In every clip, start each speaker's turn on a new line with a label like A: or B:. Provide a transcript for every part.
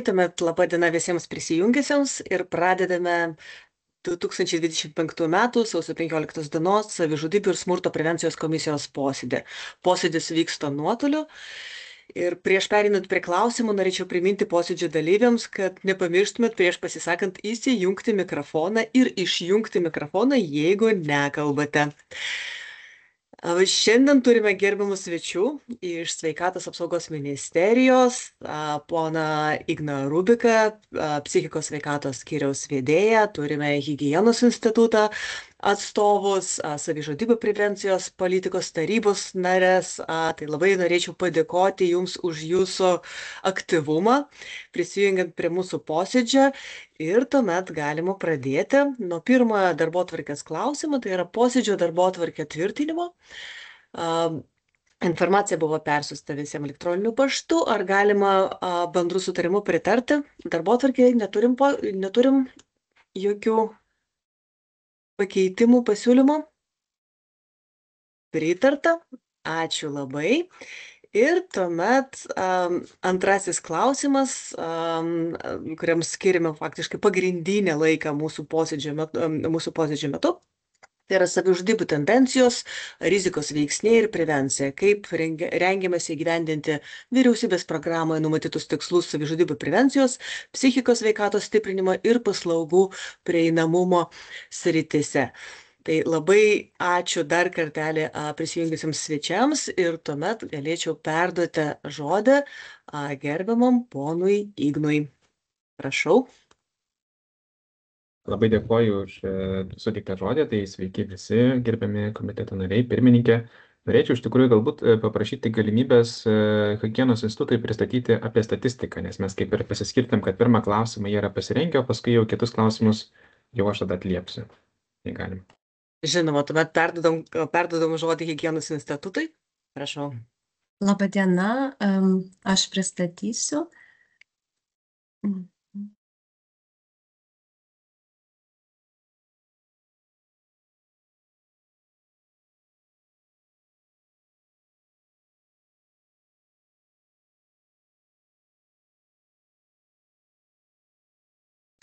A: Tuomet laba diena visiems prisijungusiems ir pradedame 2025 m. sausio 15 dienos savižudybių ir smurto prevencijos komisijos posėdį. Posėdis vyksta nuotoliu. Ir prieš perinant prie klausimų, norėčiau priminti posėdžio dalyviams, kad nepamirštumėt prieš pasisakant įsijungti mikrofoną ir išjungti mikrofoną, jeigu nekalbate. Šiandien turime gerbiamų svečių iš Sveikatos apsaugos ministerijos, poną Igną Rubiką, psichikos sveikatos skyriaus vedėją, turime Higienos institutą atstovus, savižudybių prevencijos politikos tarybos narės. Tai labai norėčiau padėkoti Jums už Jūsų aktyvumą, prisijungiant prie mūsų posėdžio. Ir tuomet galima pradėti nuo pirmojo darbotvarkės klausimo, tai yra posėdžio darbotvarkė tvirtinimo. Informacija buvo persiųsta visiems elektroniniu paštu. Ar galima bendrų sutarimų pritarti? Darbotvarkėje neturim jokių pakeitimų, pasiūlymų. Pritarta. Ačiū labai. Ir tuomet antrasis klausimas, kuriam skiriame faktiškai pagrindinę laiką mūsų posėdžio metu. Tai yra savižudybių tendencijos, rizikos veiksniai ir prevencija. Kaip rengiamasi įgyvendinti vyriausybės programoje numatytus tikslus savižudybių prevencijos, psichikos sveikatos stiprinimo ir paslaugų prieinamumo sritise. Tai labai ačiū dar kartelį prisijungusiems svečiams ir tuomet galėčiau perduoti žodį gerbiamam ponui Ignui. Prašau.
B: Labai dėkoju už suteiktą žodį, tai sveiki visi gerbiami komiteto nariai, pirmininkė. Norėčiau iš tikrųjų galbūt paprašyti galimybės Higienos institutui pristatyti apie statistiką, nes mes kaip ir pasiskirtėm, kad pirmą klausimą jie yra pasirengę, o paskui jau kitus klausimus jau aš tada atliepsiu. Tai galim.
A: Žinoma, tuomet perdodam žodį Higienos institutui. Prašau.
C: Labą dieną, aš pristatysiu.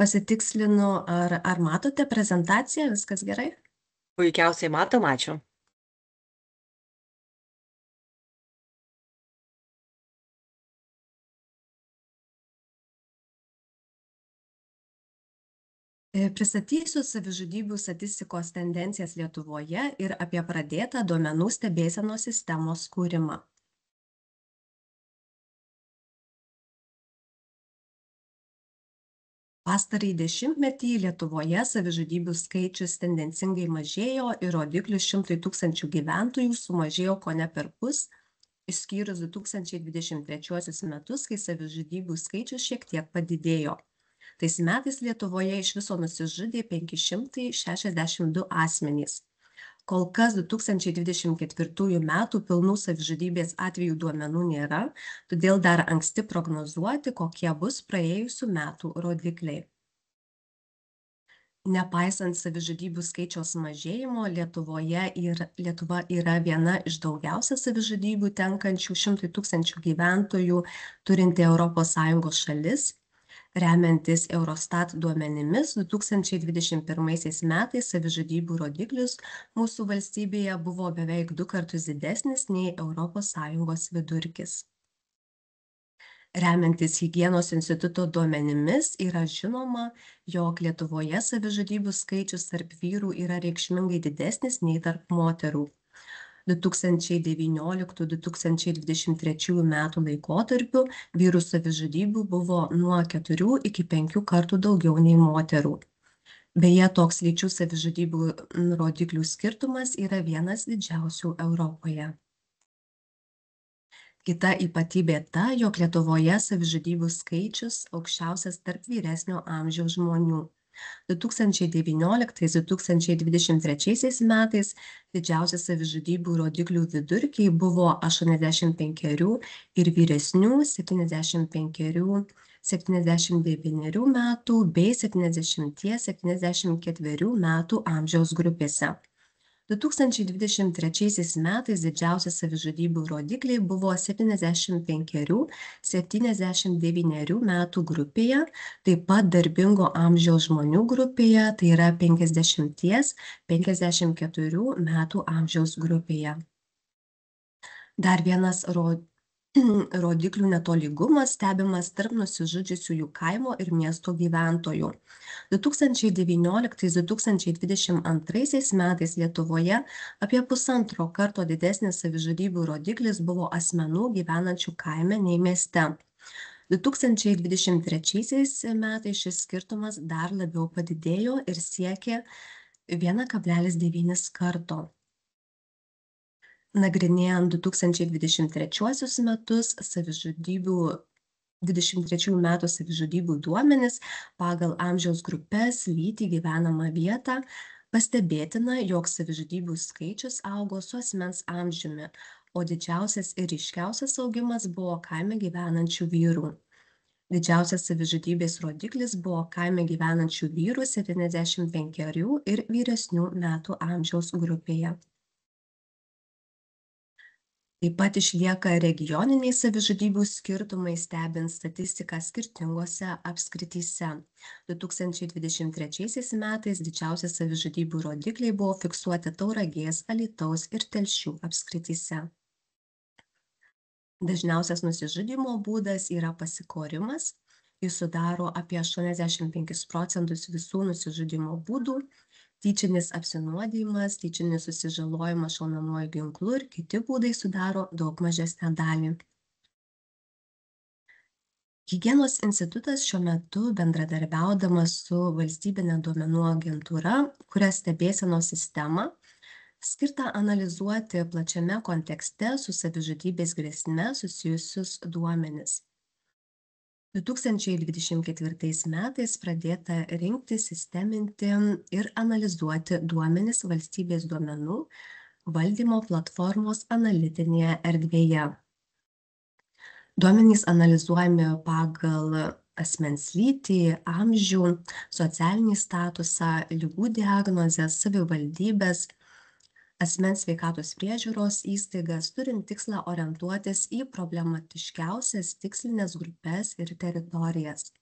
C: Pasitikslinu, ar matote prezentaciją, viskas gerai?
A: Puikiausiai matom, ačiū.
C: Pristatysiu savižudybių statistikos tendencijas Lietuvoje ir apie pradėtą duomenų stebėsenos sistemos kūrimą. Pastarąjį dešimtmetį Lietuvoje savižudybių skaičius tendencingai mažėjo ir rodiklis 100 000 gyventojų sumažėjo kone perpus, išskyrus 2023 metus, kai savižudybių skaičius šiek tiek padidėjo. Tais metais Lietuvoje iš viso nusižudė 562 asmenys. Kol kas 2024 metų pilnų savižudybės atvejų duomenų nėra, todėl dar anksti prognozuoti, kokie bus praėjusių metų rodikliai. Nepaisant savižudybių skaičiaus mažėjimo, Lietuva yra viena iš daugiausia savižudybių tenkančių 100 000 gyventojų turinti ES šalis. Remiantis Eurostat duomenimis, 2021 metais savižudybių rodiklis mūsų valstybėje buvo beveik 2 kartus didesnis nei ES vidurkis. Remiantis Higienos instituto duomenimis yra žinoma, jog Lietuvoje savižudybių skaičius tarp vyrų yra reikšmingai didesnis nei tarp moterų. 2019–2023 metų laikotarpiu vyrų savižudybių buvo nuo 4 iki 5 kartų daugiau nei moterų. Beje, toks lyčių savižudybių rodiklių skirtumas yra vienas didžiausių Europoje. Kita ypatybė ta, jog Lietuvoje savižudybių skaičius aukščiausias tarp vyresnio amžiaus žmonių. 2019–2023 metais didžiausi savižudybių rodiklių vidurkiai buvo 85 ir vyresnių 75–79 metų bei 70–74 metų amžiaus grupėse. 2023 metais didžiausi savižudybių rodikliai buvo 75–79 metų grupėje, taip pat darbingo amžiaus žmonių grupėje, tai yra 50–54 metų amžiaus grupėje. Dar vienas rodiklių netolygumas stebimas tarp nusižudžiusiųjų kaimo ir miesto gyventojų. 2019–2022 metais Lietuvoje apie 1,5 karto didesnis savižudybių rodiklis buvo asmenų gyvenančių kaime nei mieste. 2023 metais šis skirtumas dar labiau padidėjo ir siekė 1,9 karto. Nagrinėjant 2023 metus 23 metų savižudybių duomenis pagal amžiaus grupes, lytį, gyvenamą vietą, pastebėtina, jog savižudybių skaičius augo su asmens amžiumi, o didžiausias ir ryškiausias augimas buvo kaime gyvenančių vyrų. Didžiausias savižudybės rodiklis buvo kaime gyvenančių vyrų 75 ir vyresnių metų amžiaus grupėje. Taip pat išlieka regioniniai savižudybių skirtumai, stebint statistiką skirtingose apskrityse. 2023 metais didžiausi savižudybių rodikliai buvo fiksuoti Tauragės, Alytaus ir Telšių apskrityse. Dažniausias nusižudymo būdas yra pasikorimas. Jis sudaro apie 85% visų nusižudymo būdų. Tyčinis apsinuodijimas, tyčinis susižalojimas šaunamuoju ginklu ir kiti būdai sudaro daug mažesnę dalį. Higienos institutas šiuo metu bendradarbiaudamas su valstybine duomenų agentūra kuria stebėsenos sistemą, skirtą analizuoti plačiame kontekste su savižudybės grėsme susijusius duomenis. 2024 metais pradėta rinkti, sisteminti ir analizuoti duomenis valstybės duomenų valdymo platformos analitinėje erdvėje. Duomenys analizuojami pagal asmens lytį, amžių, socialinį statusą, ligų diagnozes, savivaldybės, asmens sveikatos priežiūros įstaigas, turint tikslą orientuotis į problematiškiausias tikslinės grupes ir teritorijas.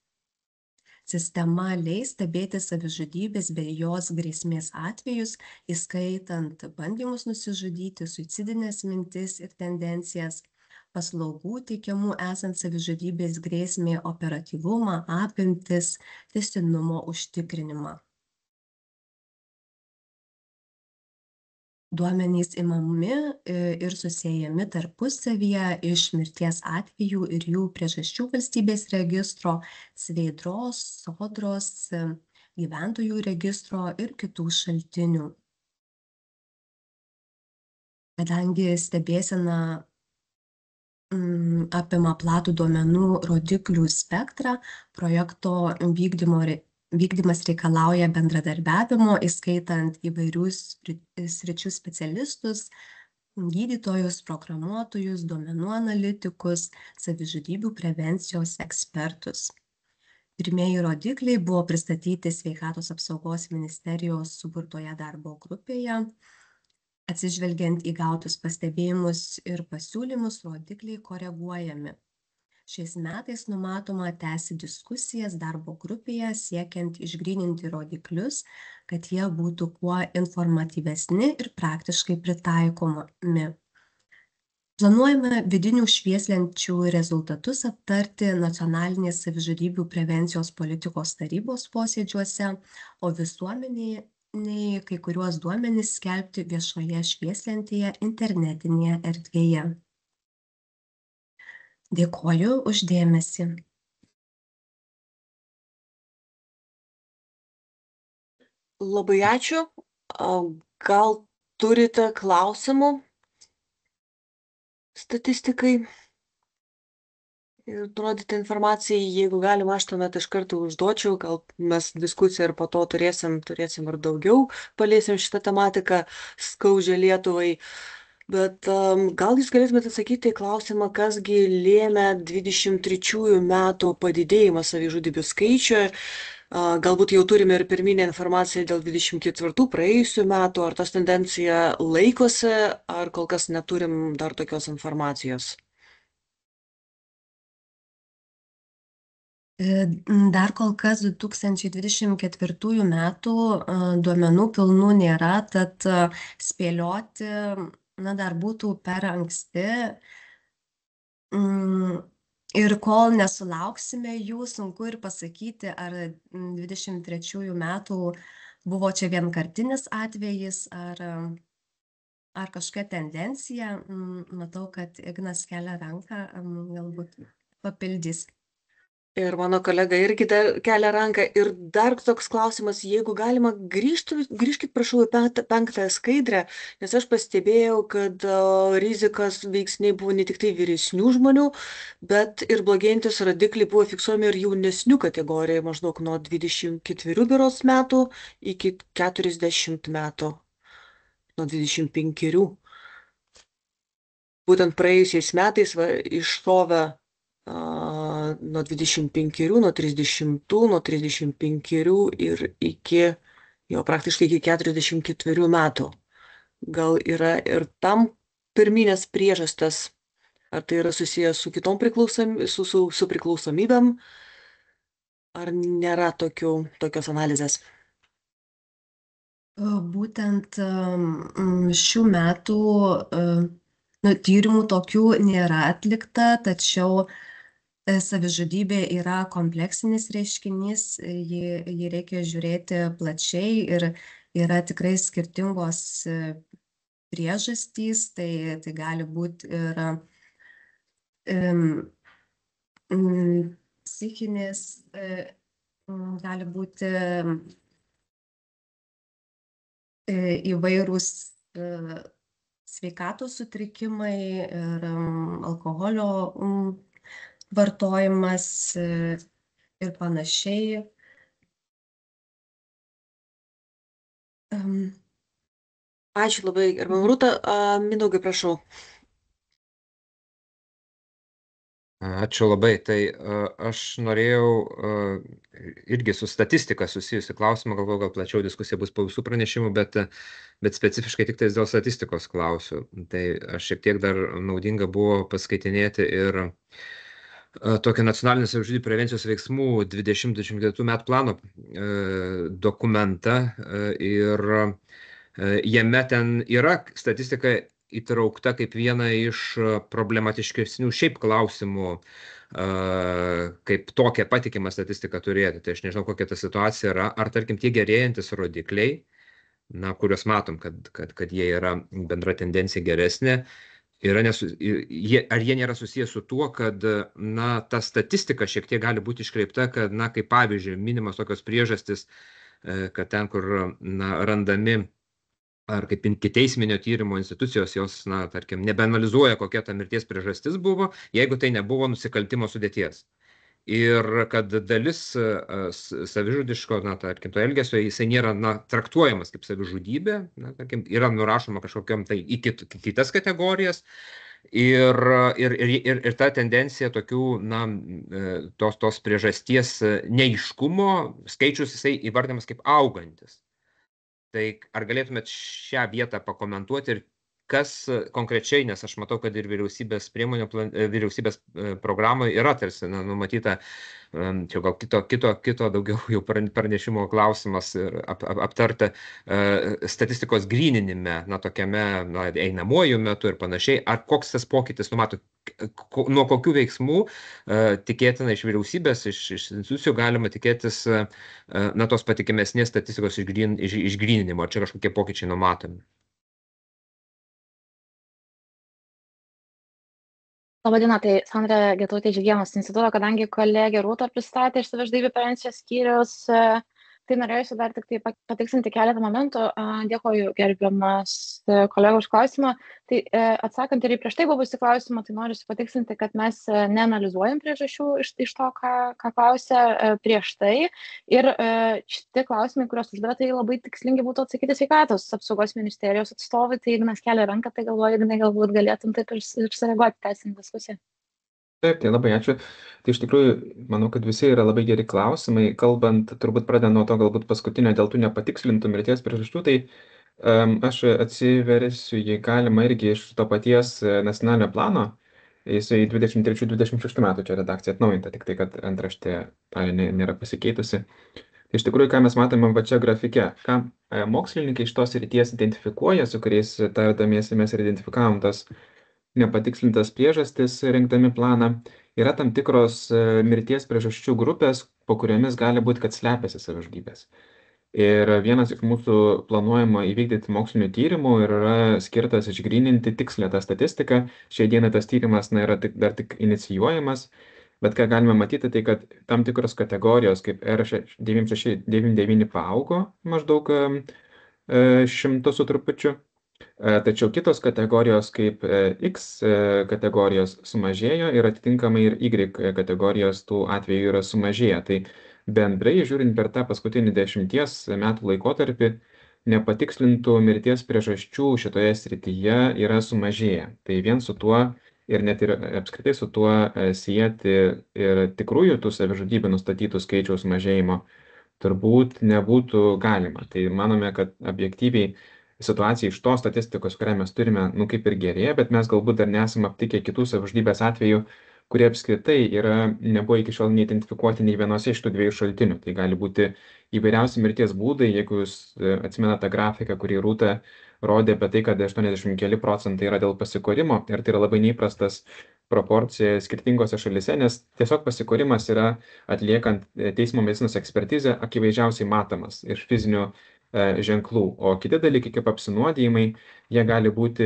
C: Sistema leis stebėti savižudybės bei jos grėsmės atvejus, įskaitant bandymus nusižudyti, suicidines mintis ir tendencijas, paslaugų teikiamų esant savižudybės grėsmei operatyvumą, apimtis, tęstinumo užtikrinimą. Duomenys imami ir susiejami tarpusavyje iš mirties atvejų ir jų priežasčių valstybės registro, Sveidros, Sodros, gyventojų registro ir kitų šaltinių. Kadangi stebėsena apima platų duomenų rodiklių spektrą, projekto vykdymas reikalauja bendradarbiavimo, įskaitant įvairius sričių specialistus, gydytojus, programuotojus, duomenų analitikus, savižudybių prevencijos ekspertus. Pirmieji rodikliai buvo pristatyti Sveikatos apsaugos ministerijos suburtoje darbo grupėje. Atsižvelgiant į gautus pastebėjimus ir pasiūlymus, rodikliai koreguojami. Šiais metais numatoma tęsti diskusijas darbo grupėje, siekiant išgryninti rodiklius, kad jie būtų kuo informatyvesni ir praktiškai pritaikomi. Planuojame vidinių švieslenčių rezultatus aptarti nacionalinės savižudybių prevencijos politikos tarybos posėdžiuose, o visuomeniai kai kuriuos duomenis skelbti viešoje švieslentėje internetinėje erdvėje. Dėkoju už dėmesį.
A: Labai ačiū. Gal turite klausimų statistikai ir nurodyti informacijai, jeigu galima, aš tuomet iš karto užduočiau, gal mes diskusiją ir po to turėsim ir daugiau, paliesim šitą tematiką skaudžią Lietuvai. Bet gal jūs galėtumėte atsakyti į klausimą, kasgi lėmė 23 metų padidėjimą savižudybių skaičių, Galbūt jau turime ir pirminę informaciją dėl 24 praėjusių metų, ar tas tendencija laikosi, ar kol kas neturim dar tokios informacijos.
C: Dar kol kas 2024 metų duomenų pilnų nėra, tad spėlioti, dar būtų per anksti. Ir kol nesulauksime jų, sunku ir pasakyti, ar 23 metų buvo čia vienkartinis atvejis, ar kažkokia tendencija. Matau, kad Ignas kelia ranką, galbūt papildys.
A: Ir mano kolega irgi kelia ranką. Ir dar toks klausimas, jeigu galima, grįžkit prašau į penktąją skaidrę, nes aš pastebėjau, kad rizikas veiksniai buvo ne tik tai vyresnių žmonių, bet ir blogėjantis rodikliai buvo fiksuojami ir jaunesnių kategorijai, maždaug nuo 24 berods metų iki 40 metų, nuo 25. Būtent praėjusiais metais iššovė nuo 25, nuo 30, nuo 35 ir jau praktiškai iki 44 metų. Gal yra ir tam pirminės priežastis, ar tai yra susijęs su kitom su priklausomybėm, ar nėra tokios analizės?
C: Būtent šių metų tyrimų tokių nėra atlikta, tačiau savižudybė yra kompleksinis reiškinys, jį reikia žiūrėti plačiai ir yra tikrai skirtingos priežastys, tai gali būti ir psichinės, gali būti įvairūs sveikatos sutrikimai ir alkoholio vartojimas ir panašiai.
A: Ačiū labai, gerbiama Rūta. Mindaugai, prašau.
D: Ačiū labai. Tai aš norėjau irgi su statistika susijusi klausimą, galvoju, gal plačiau diskusija bus po visų pranešimų, bet specifiškai tik tais dėl statistikos klausiu. Tai aš šiek tiek dar naudinga buvo paskaitinėti ir tokio nacionalinio savižudybių prevencijos veiksmų 2024 metų plano dokumentą ir jame ten yra statistika įtraukta kaip viena iš problematiškesnių šiaip klausimų, kaip tokią patikimą statistiką turėti. Tai aš nežinau, kokia ta situacija yra, ar tarkim tie gerėjantis rodikliai, kuriuos matom, kad jie yra bendra tendencija geresnė, ar jie nėra susijęs su tuo, kad ta statistika šiek tiek gali būti iškreipta, kad, kaip pavyzdžiui, minimas tokios priežastis, kad ten, kur randami ar kaip ikiteisminio tyrimo institucijos, jos, tarkim, nebeanalizuoja, kokia ta mirties priežastis buvo, jeigu tai nebuvo nusikaltimo sudėties. Ir kad dalis savižudiško, tarkim, to elgesio, jisai nėra traktuojamas kaip savižudybė, tarkim, yra nurašoma kažkokiam tai į kitas kategorijas. Ir ta tendencija tokių, tos priežasties neaiškumo skaičius jisai įvardiamas kaip augantis. Tai ar galėtumėt šią vietą pakomentuoti ir kas konkrečiai, nes aš matau, kad ir vyriausybės programoje yra tarsi numatyta, čia gal kito daugiau jau pranešimo klausimas aptarta statistikos gryninime, tokiame einamuoju metu ir panašiai, ar koks tas pokytis numato, nuo kokių veiksmų tikėtina iš vyriausybės, iš institucijų galima tikėtis tos patikimesnės statistikos išgryninimo, ar čia kažkokie pokyčiai numatomi?
E: Labadiena, tai Sandra Getautė iš Higienos instituto, kadangi kolegė Rūta pristatė iš savižudybių prevencijos skyriaus, tai norėjusi dar tik tai patikslinti keletą momentų. Dėkoju gerbiamas kolega už klausimą. Tai atsakant ir į prieš tai buvusį klausimą, tai noriu patikslinti, kad mes neanalizuojam priežasčių iš to, ką klausė prieš tai. Ir šitie klausimai, kuriuos uždavė, tai labai tikslingi būtų atsakyti sveikatos apsaugos ministerijos atstovai. Tai Ignas kelia ranką, tai galvoju, Ignai, galbūt galėtum taip ir sureaguoti tęsiant diskusiją.
B: Taip, tai labai ačiū. Tai iš tikrųjų, manau, kad visi yra labai geri klausimai. Kalbant, turbūt pradedant nuo to galbūt paskutinio dėl tų nepatikslintų mirties priežasčių, tai aš atsiversiu, jei galima, irgi iš to paties nacionalinio plano. Jisai 23-26 metų čia redakcija atnaujinta, tik tai, kad antraštė nėra pasikeitusi. Tai iš tikrųjų, ką mes matome va čia grafike, ką mokslininkai iš tos ryties identifikuoja, su kuriais tardamiesi mes ir identifikavom tas nepatikslintas priežastis rinkdami planą, yra tam tikros mirties priežasčių grupės, po kuriomis gali būti, kad slepiasi savižudybės. Ir vienas iš mūsų planuojama įvykdyti mokslinių tyrimų ir yra skirtas išgryninti tikslę tą statistiką. Šiai dienai tas tyrimas yra dar tik inicijuojamas, bet ką galime matyti, tai kad tam tikros kategorijos kaip R9699 paaugo maždaug 100 su trupučiu. Tačiau kitos kategorijos kaip X kategorijos sumažėjo ir atitinkamai ir Y kategorijos tų atvejų yra sumažėję. Tai bendrai, žiūrint per tą paskutinį 10 metų laikotarpį, nepatikslintų mirties priežasčių šitoje srityje yra sumažėję. Tai vien su tuo ir net ir apskritai su tuo sieti ir tikrųjų tų savižudybių nustatytų skaičiaus mažėjimo turbūt nebūtų galima. Tai manome, kad objektyviai situacija iš tos statistikos, kurią mes turime, kaip ir gerėja, bet mes galbūt dar nesame aptikę kitų savižudybės atvejų, kurie apskritai nebuvo iki šiol neidentifikuoti nei vienose iš tų dviejų šaltinių. Tai gali būti įvairiausi mirties būdai, jeigu jūs atsimenate tą grafiką, kurį Rūta rodė apie tai, kad 80 keli procentai yra dėl pasikorimo ir tai yra labai neįprastas proporcija skirtingose šalise, nes tiesiog pasikorimas yra atliekant teismo medicinos ekspertizę akivaizdžiausiai matomas iš fizinių ženklų, o kiti dalykai kaip apsinuodijimai, jie gali būti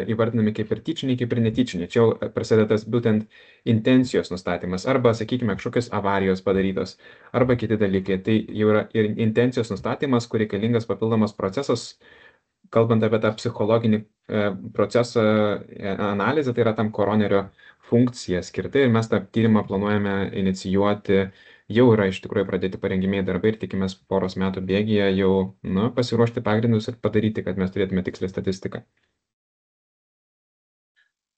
B: įvardinami kaip ir tyčiniai, kaip ir netyčiniai. Čia jau prasideda tas būtent intencijos nustatymas, arba, sakykime, kažkokios avarijos padarytos, arba kiti dalykai. Tai jau yra ir intencijos nustatymas, kur reikalingas papildomas procesas, kalbant apie tą psichologinį procesą analizę, tai yra tam koronerio funkcija skirta ir mes tą tyrimą planuojame inicijuoti, jau yra iš tikrųjų pradėti parengimieji darbai ir tikimės poros metų bėgyje jau pasiruošti pagrindus ir padaryti, kad mes turėtume tikslę statistiką.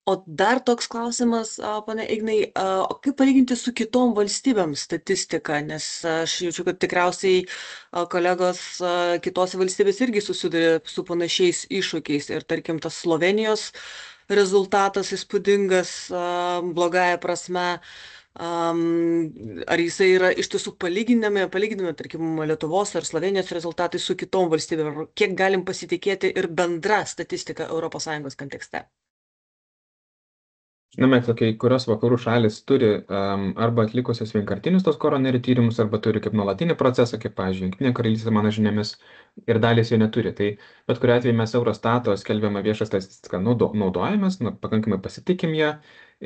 A: O dar toks klausimas, pane Ignai, o kaip palyginti su kitom valstybėm statistiką, nes aš jaučiu, kad tikriausiai kolegos kitose valstybės irgi susiduria su panašiais iššūkiais ir tarkim tas Slovenijos rezultatas įspūdingas blogąja prasme, ar jisai yra iš tiesų palyginami, tarkim, Lietuvos ar Slovenijos rezultatai su kitom valstybėm, kiek galim pasitikėti ir bendra statistika ES kontekste?
B: Žinome, kad kai kurios vakarų šalis turi arba atlikusios vienkartinius tos koronerių tyrimus, arba turi kaip nuolatinį procesą, kaip, pavyzdžiui, Jungtinė karalystė, mano žiniomis, ir dalis jo neturi. Tai bet kuriuo atveju mes Eurostato skelbiamą viešą statistiką naudojamės, pakankamai pasitikim ją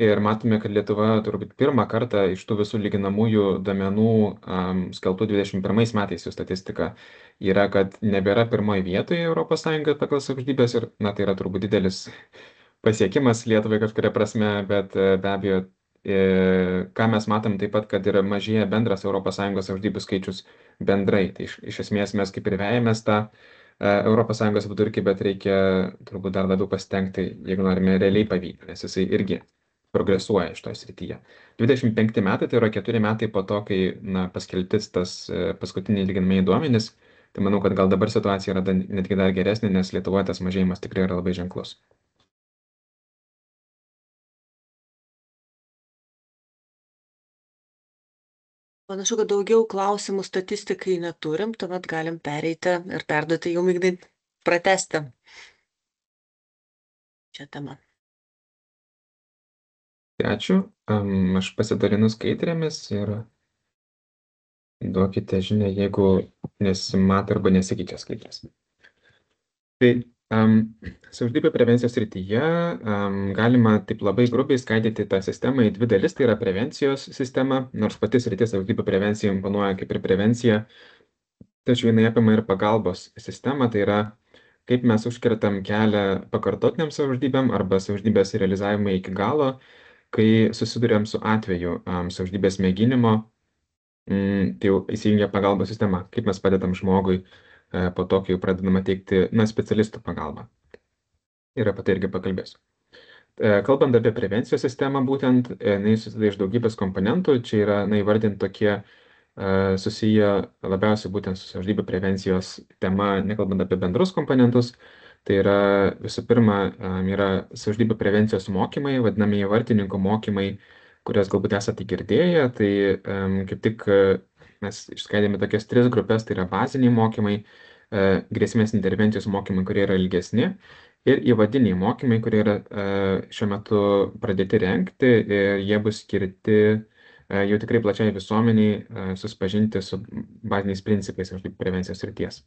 B: ir matome, kad Lietuva turbūt pirmą kartą iš tų visų lyginamųjų duomenų skelbtų 21 metais jų statistika yra, kad nebėra pirmoje vietoje ES pagal savižudybės ir, tai yra turbūt didelis pasiekimas Lietuvai kažkuria prasme, bet be abejo, ką mes matom taip pat, kad yra mažėja bendras ES savižudybių skaičius bendrai. Tai iš esmės mes kaip ir vejamės tą ES vidurkį, bet reikia turbūt dar labiau pasitengti, jeigu norime realiai pavyti, nes jisai irgi progresuoja iš toje srityje. 25 metai tai yra 4 metai po to, kai paskelbtis tas paskutiniai lyginamieji duomenys, tai manau, kad gal dabar situacija yra netgi dar geresnė, nes Lietuvoje tas mažėjimas tikrai yra labai ženklus.
A: Panašu, kad daugiau klausimų statistikai neturim, tuomet galim pereiti ir perduoti jum Ignai pratesti šią temą.
B: Ačiū. Aš pasidalinu skaidrėmis ir duokite žinią, jeigu nesimato arba nesikeičia skaidrės. Tai savižudybių prevencijos srityje galima taip labai grubiai skaidyti tą sistemą į dvi dalis, tai yra prevencijos sistema, nors pati sritis savižudybių prevencija imponuoja kaip ir prevencija, tačiau jinai apima ir pagalbos sistemą, tai yra kaip mes užkirtam kelią pakartotiniam savižudybėm arba savižudybės realizavimui iki galo, kai susiduriam su atveju savižudybės mėginimo, tai jau įsijungia pagalbos sistema, kaip mes padedam žmogui po to, kai jau pradedama teikti specialistų pagalbą. Ir apie tai irgi pakalbėsiu. Kalbant apie prevencijos sistemą, būtent, jinai susideda iš daugybės komponentų, čia yra įvardinti tokie susiję labiausiai būtent su savižudybių prevencijos tema, nekalbant apie bendrus komponentus. Tai yra visų pirma yra savižudybių prevencijos mokymai, vadinamieji vartininkų mokymai, kurias galbūt esate girdėję. Tai kaip tik mes išskaidėme tokias 3 grupės, tai yra baziniai mokymai, grėsmės intervencijos mokymai, kurie yra ilgesni, ir įvadiniai mokymai, kurie yra šiuo metu pradėti rengti ir jie bus skirti jau tikrai plačiai visuomeniai susipažinti su baziniais principais savižudybių prevencijos srities.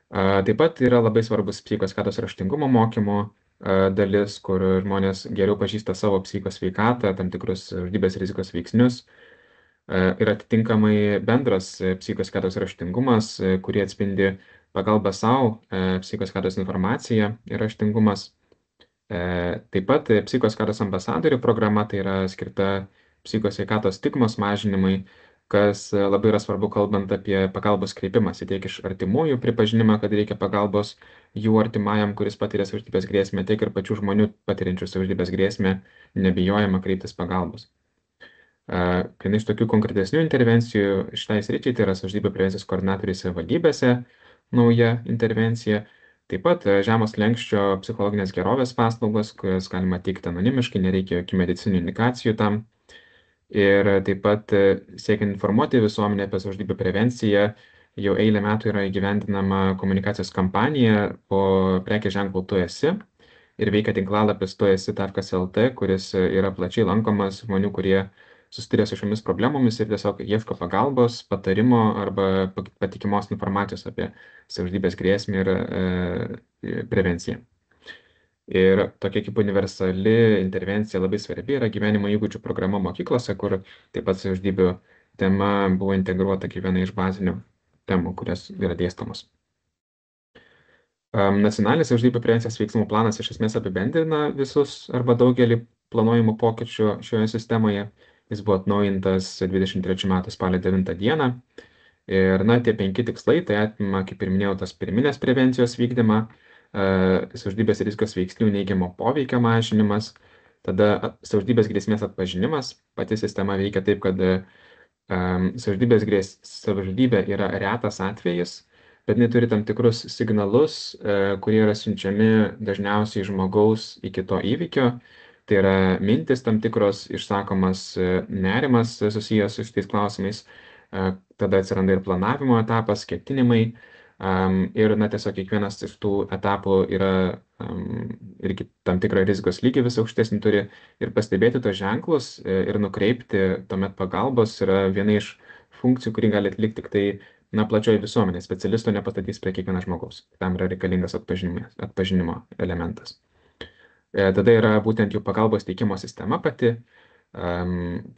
B: Taip pat yra labai svarbus psichikos sveikatos raštingumo mokymo dalis, kur žmonės geriau pažįsta savo psichikos sveikatą, tam tikrus savižudybės rizikos veiksnius. Ir atitinkamai bendras psichikos sveikatos raštingumas, kurie atspindi pagalbą savo, psichikos sveikatos informacija ir raštingumas. Taip pat psichikos sveikatos ambasadorių programa, tai yra skirta psichikos sveikatos stigmos mažinimui, kas labai yra svarbu, kalbant apie pagalbos kreipimąsi, tiek iš artimųjų pripažinimą, kad reikia pagalbos jų artimajam, kuris patiria savižudybės grėsmę, tiek ir pačių žmonių patiriančių savižudybės grėsmę, nebijojama kreiptis pagalbos. Viena iš tokių konkretesnių intervencijų šitai sričiai, tai yra savižudybių prevencijos koordinatoriai savivaldybėse, nauja intervencija. Taip pat žemos lenkščio psichologinės gerovės paslaugos, kurias galima teikti anonimiškai, nereikia jokių medicininių indikacijų tam. Ir taip pat siekiant informuoti visuomenę apie savižudybių prevenciją, jau eilę metų yra įgyvendinama komunikacijos kampanija po prekės ženklu Tu esi ir veikia tinklalapis tuesi.lt, kuris yra plačiai lankomas žmonių, kurie susiduria su šiomis problemomis ir tiesiog ieško pagalbos, patarimo arba patikimos informacijos apie savižudybės grėsmę ir prevenciją. Ir tokia kaip universali intervencija labai svarbi yra gyvenimo įgūdžių programa mokyklose, kur taip pat savižudybių tema buvo integruota kaip viena iš bazinių temų, kurias yra dėstamos. Nacionalinis savižudybių prevencijos veiksmų planas iš esmės apibendrina visus arba daugelį planuojamų pokyčių šioje sistemoje. Jis buvo atnaujintas 23 metų spalio 9 dieną. Ir tie 5 tikslai, tai apima, kaip ir minėjau, tas pirminės prevencijos vykdymą, savižudybės rizikos veiksnių neigiamo poveikio mažinimas, tada savižudybės grėsmės atpažinimas. Pati sistema veikia taip, kad savižudybė yra retas atvejis, bet jinai turi tam tikrus signalus, kurie yra siunčiami dažniausiai žmogaus iki to įvykio. Tai yra mintis tam tikros, išsakomas nerimas susijęs su šitais klausimais, tada atsiranda ir planavimo etapas, ketinimai. Ir tiesiog kiekvienas iš tų etapų yra irgi tam tikrą rizikos lygį vis aukštesnį turi ir pastebėti tos ženklus ir nukreipti tuomet pagalbos yra viena iš funkcijų, kurį gali atlikti tik tai plačioji visuomenė. Specialisto nepastatys prie kiekvieno žmogaus. Tam yra reikalingas atpažinimo elementas. Tada yra būtent jų pagalbos teikimo sistema pati,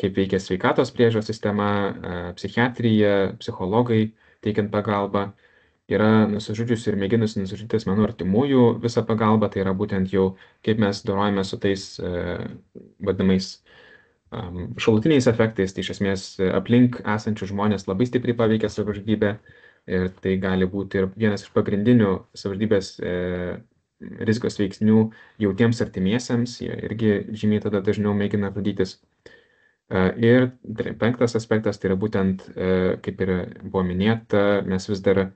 B: kaip veikia sveikatos priežiūros sistema, psichiatrija, psichologai teikiant pagalbą. Yra nusižudžiusių ir mėginusių nusižudyti asmenų artimųjų visa pagalba, tai yra būtent jau kaip mes dorojame su tais vadinamais šalutiniais efektais, tai iš esmės aplink esančių žmonės labai stipriai paveikia savižudybę ir tai gali būti ir vienas iš pagrindinių savižudybės rizikos veiksnių jautiems artimiesiems, jie irgi žymiai tada dažniau mėgina žudytis. Ir 5 aspektas, tai yra būtent, kaip ir buvo minėta, mes vis dar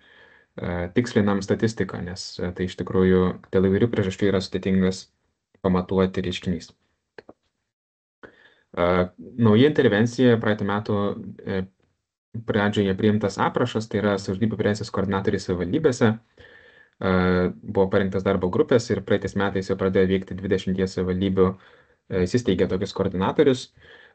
B: tikslinam statistiką, nes tai iš tikrųjų dėl įvairių priežasčių yra sudėtingas pamatuoti reiškinys. Nauja intervencija praeitų metų pradžioje priimtas aprašas, tai yra savižudybių prevencijos koordinatoriai savivaldybėse. Buvo parinktas darbo grupės ir praeitais metais jau pradėjo veikti 20 savivaldybių, įsisteigė tokius koordinatorius.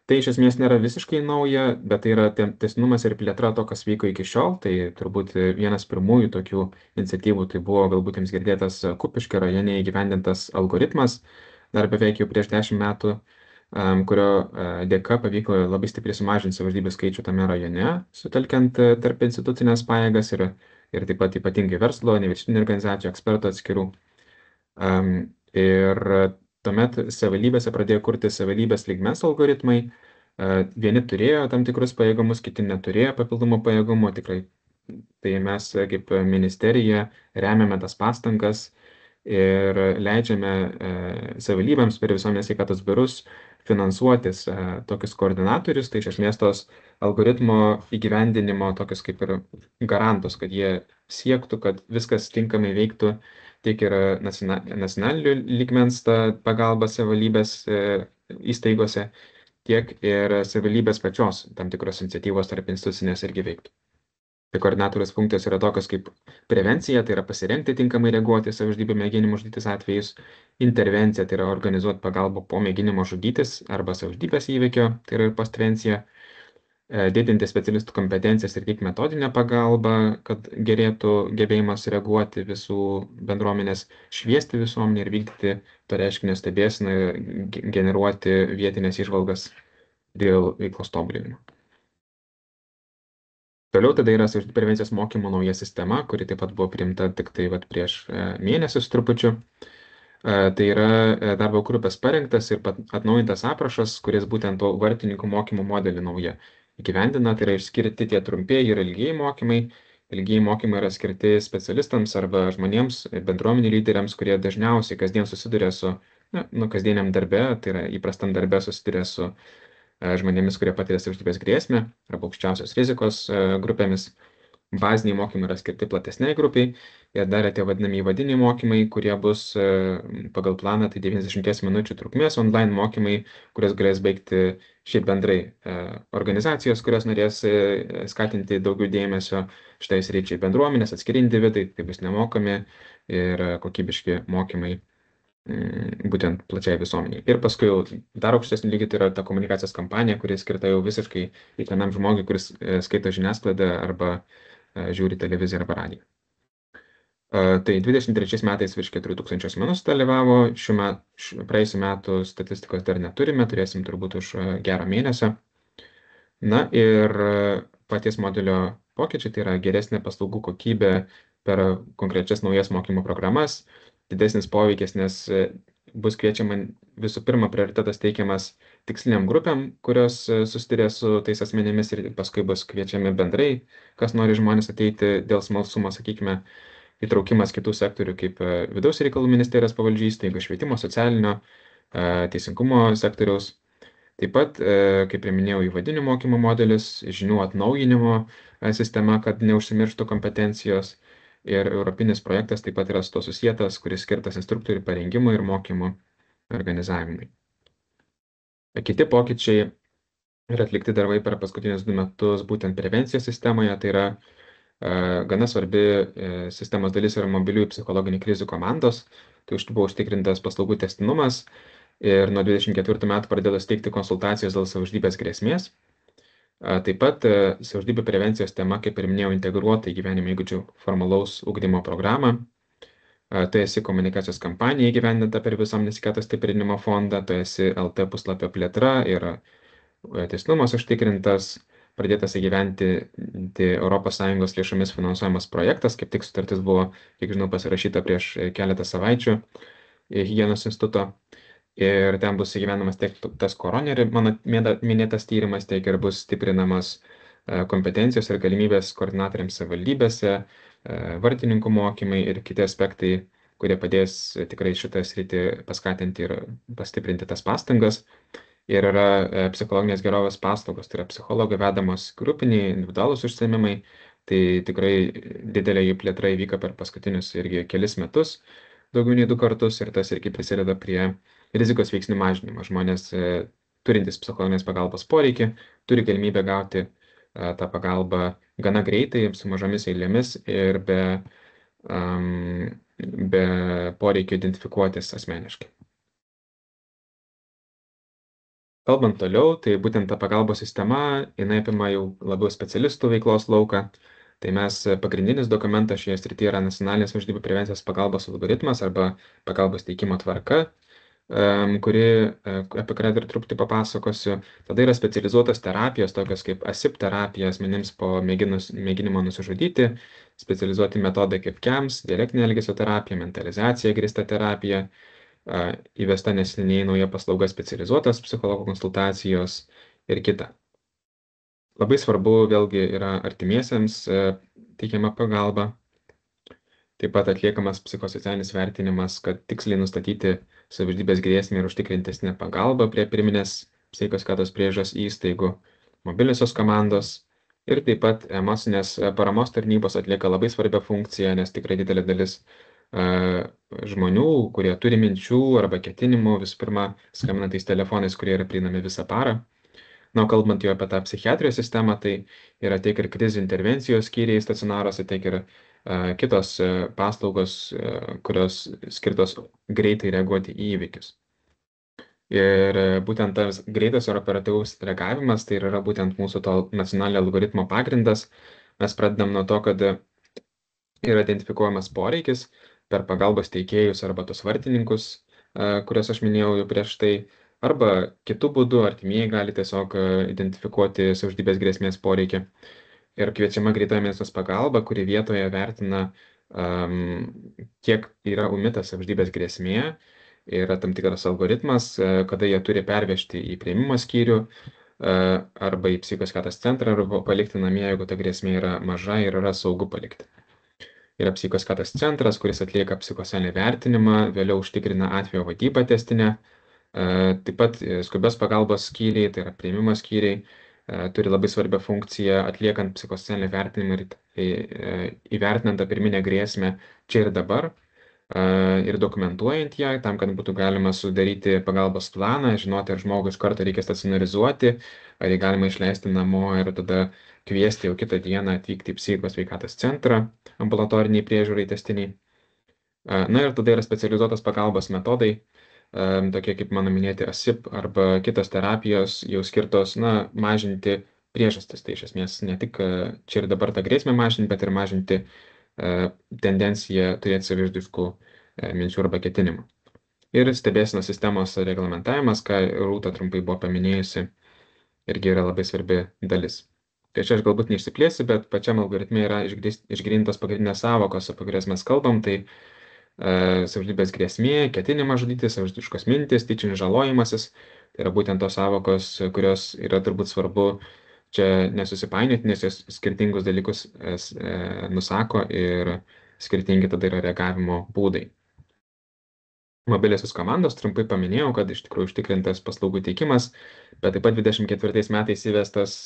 B: Tai iš esmės nėra visiškai nauja, bet tai yra tęstinumas ir plėtra to, kas vyko iki šiol. Tai turbūt vienas pirmųjų tokių iniciatyvų tai buvo galbūt jums girdėtas Kupiškio rajone įgyvendintas algoritmas, dar beveik jau prieš 10 metų, kurio dėka pavyko labai stipriai sumažinti savižudybių skaičių tame rajone, sutelkiant tarp institucinės pajėgas ir taip pat ypatingai verslo, nevyriausybinių organizacijų, ekspertų atskirų. Ir tuomet savivaldybėse pradėjo kurti savivaldybės lygmens algoritmai. Vieni turėjo tam tikrus pajėgumus, kiti neturėjo papildomų pajėgumų. Tikrai tai mes kaip ministerija remiame tas pastangas ir leidžiame savivaldybėms per visuomenės sveikatos biurus finansuotis tokius koordinatorius, tai iš esmės tos algoritmo įgyvendinimo tokius kaip ir garantus, kad jie siektų, kad viskas tinkamai veiktų tiek ir nacionaliniu lygmens ta pagalba savivaldybės įstaigose, tiek ir savivaldybės pačios tam tikros iniciatyvos tarp institucinės irgi veiktų. Tai koordinatoriaus funkcijos yra tokios kaip prevencija, tai yra pasirengti tinkamai reaguoti savižudybių mėginimo žudytis atvejus, intervencija, tai yra organizuoti pagalbą po mėginimo žudytis arba savižudybės įvykio, tai yra ir postvencija, didinti specialistų kompetencijas ir teikti metodinę pagalbą, kad gerėtų gebėjimas reaguoti visų bendruomenės, šviesti visuomenę ir vykdyti to reiškinio stebėseną, generuoti vietinės įžvalgas dėl veiklos tobulinimo. Toliau tada yra savižudybių prevencijos mokymo nauja sistema, kuri taip pat buvo priimta tik tai prieš mėnesius trupučiu. Tai yra darbo grupės parengtas ir atnaujintas aprašas, kuris būtent to vartininkų mokymo modelį naują įgyvendina. Tai yra išskirti tie trumpieji ir ilgieji mokymai. Ilgieji mokymai yra skirti specialistams arba žmonėms, bendruomenių lyderiams, kurie dažniausiai kasdien susiduria su, kasdieniam darbe, tai yra įprastam darbe susiduria su žmonėmis, kurie patiria savižudybės grėsmę arba aukščiausios rizikos grupėmis. Baziniai mokymai yra skirti platesniai grupiai ir dar tie vadinami įvadiniai mokymai, kurie bus pagal planą, tai 90 minučių trukmės online mokymai, kurias galės baigti šiaip bendrai organizacijos, kurios norės skatinti daugiau dėmesio šitai sričiai, bendruomenės, atskiri individai, tai bus nemokami ir kokybiški mokymai būtent plačiai visuomeniai. Ir paskui jau dar aukštesnį lygį tai yra ta komunikacijos kampanija, kuri skirta jau visiškai kiekvienam žmogui, kuris skaito žiniasklaidą arba žiūri televiziją arba radiją. Tai 23 metais virš 4000 asmenų dalyvavo, praėjusių metų statistikos dar neturime, turėsim turbūt už gerą mėnesio. Na ir paties modelio pokyčiai, tai yra geresnė paslaugų kokybė per konkrečias naujas mokymo programas, didesnis poveikis, nes bus kviečiama visų pirma prioritetas teikiamas tiksliniam grupėm, kurios susiduria su tais asmenėmis ir paskui bus kviečiami bendrai, kas nori žmonės ateiti dėl smalsumo, sakykime, įtraukimas kitų sektorių kaip vidaus reikalų ministerijos pavaldžių įstaigų, švietimo, socialinio, teisingumo sektoriaus. Taip pat, kaip ir minėjau, įvadinių mokymo modelis, žinių atnaujinimo sistema, kad neužsimirštų kompetencijos. Ir europinis projektas taip pat yra su to susietas, kuris skirtas instruktorių parengimui ir mokymų organizavimui. Kiti pokyčiai yra atlikti darbai per paskutinius 2 metus būtent prevencijos sistemoje, tai yra gana svarbi sistemos dalis yra mobiliųjų psichologinių krizių komandos, tai buvo užtikrintas paslaugų tęstinumas ir nuo 24 metų pradėtos teikti konsultacijos dėl savižudybės grėsmės. Taip pat savižudybių prevencijos tema, kaip ir minėjau, integruota į gyvenimo įgūdžių formalaus ugdymo programą. Tu esi komunikacijos kampanija įgyvendinta per visuomenės sveikatos stiprinimo fondą, tu esi LT puslapio plėtra ir tęstinumas užtikrintas, pradėtas įgyventi ES lėšomis finansuojamas projektas, kaip tik sutartis buvo, kiek žinau, pasirašyta prieš keletą savaičių Higienos instituto. Ir ten bus įgyvenamas tiek tas koronerį mano minėtas tyrimas, tiek ir bus stiprinamas kompetencijos ir galimybės koordinatoriams savivaldybėse, vartininkų mokymai ir kiti aspektai, kurie padės tikrai šitą sritį paskatinti ir pastiprinti tas pastangas. Ir yra psichologinės gerovės paslaugos, tai yra psichologo vedamos grupiniai, individualūs užsiėmimai. Tai tikrai didelė jų plėtra įvyko per paskutinius irgi kelis metus, daugiau nei 2 kartus, ir tas irgi prisideda prie rizikos veiksnių mažinimo. Žmonės turintys psichologinės pagalbos poreikį turi galimybę gauti tą pagalbą gana greitai, su mažomis eilėmis ir be poreikio identifikuotis asmeniškai. Kalbant toliau, tai būtent ta pagalbos sistema, jinai apima jau labiau specialistų veiklos lauką. Tai mes pagrindinis dokumentas šioje srityje yra nacionalinės savižudybių prevencijos pagalbos algoritmas arba pagalbos teikimo tvarka, apie kurią dar truputį papasakosiu. Tada yra specializuotos terapijos, tokios kaip ASIP terapija asmenims po mėginimo nusižudyti, specializuoti metodai kaip KEMS, dialektinė elgesio terapija, mentalizacija grįsta terapija, įvesta neseniai nauja paslauga specializuotos psichologų konsultacijos ir kita. Labai svarbu vėlgi yra artimiesiems teikiama pagalba. Taip pat atliekamas psichosocialinis vertinimas, kad tiksliai nustatyti savižudybės grėsmę ir užtikrintesnę pagalbą prie pirminės psichikos sveikatos priežiūros įstaigų, mobiliosios komandos ir taip pat emocinės paramos tarnybos atlieka labai svarbią funkciją, nes tikrai didelė dalis žmonių, kurie turi minčių arba ketinimų, visų pirma, skambina tais telefonais, kurie yra prieinami visą parą. Na, kalbant jau apie tą psichiatrijos sistemą, tai yra tiek ir krizių intervencijos skyriai stacionaruose, tiek ir kitos paslaugos, kurios skirtos greitai reaguoti į įvykius. Ir būtent tas greitas ir operatyvus reagavimas, tai yra būtent mūsų to nacionalinio algoritmo pagrindas. Mes pradedam nuo to, kad yra identifikuojamas poreikis per pagalbos teikėjus arba tos vartininkus, kuriuos aš minėjau jau prieš tai, arba kitų būdų artimieji gali tiesiog identifikuoti savižudybės grėsmės poreikį. Ir kviečiama greitoji medicinos pagalba, kuri vietoje vertina, kiek yra ūmi ta savižudybės grėsmė, yra tam tikras algoritmas, kada jie turi pervežti į priėmimo skyrių arba į psichikos sveikatos centrą, arba palikti namie, jeigu ta grėsmė yra maža ir yra saugu palikti. Yra psichikos sveikatos centras, kuris atlieka psichosocialinį vertinimą, vėliau užtikrina atvejo vadybą testinę. Taip pat skubios pagalbos skyriai, tai yra priėmimo skyriai, turi labai svarbią funkciją atliekant psichosocialinį vertinimą ir įvertinant tą pirminę grėsmę čia ir dabar ir dokumentuojant ją, tam, kad būtų galima sudaryti pagalbos planą, žinoti, ar žmogui iš karto reikia stacionarizuoti, ar jį galima išleisti namo ir tada kviesti jau kitą dieną atvykti į psichikos sveikatos centrą ambulatoriniai priežiūrai testiniai. Na ir tada yra specializuotos pagalbos metodai, tokie kaip mano minėti ASIP arba kitos terapijos jau skirtos, mažinti priežastis. Tai iš esmės ne tik čia ir dabar tą grėsmę mažinti, bet ir mažinti tendenciją turėti savižudiškų minčių arba ketinimų. Ir stebėsenos sistemos reglamentavimas, ką Rūta trumpai buvo paminėjusi, irgi yra labai svarbi dalis. Tai čia aš galbūt neišsiplėsiu, bet pačiam algoritme yra išgrynintos pagrindinės savokos, apie kurias mes kalbam, tai savižudybės grėsmė, ketinimas žudyti, savižudiškos mintys, tyčinis žalojimasis. Tai yra būtent tos savokos, kurios yra turbūt svarbu čia nesusipainioti, nes jos skirtingus dalykus nusako ir skirtingi tada yra reagavimo būdai. Mobiliosios komandos trumpai paminėjau, kad iš tikrųjų užtikrintas paslaugų teikimas, bet taip pat 24 metais įvestas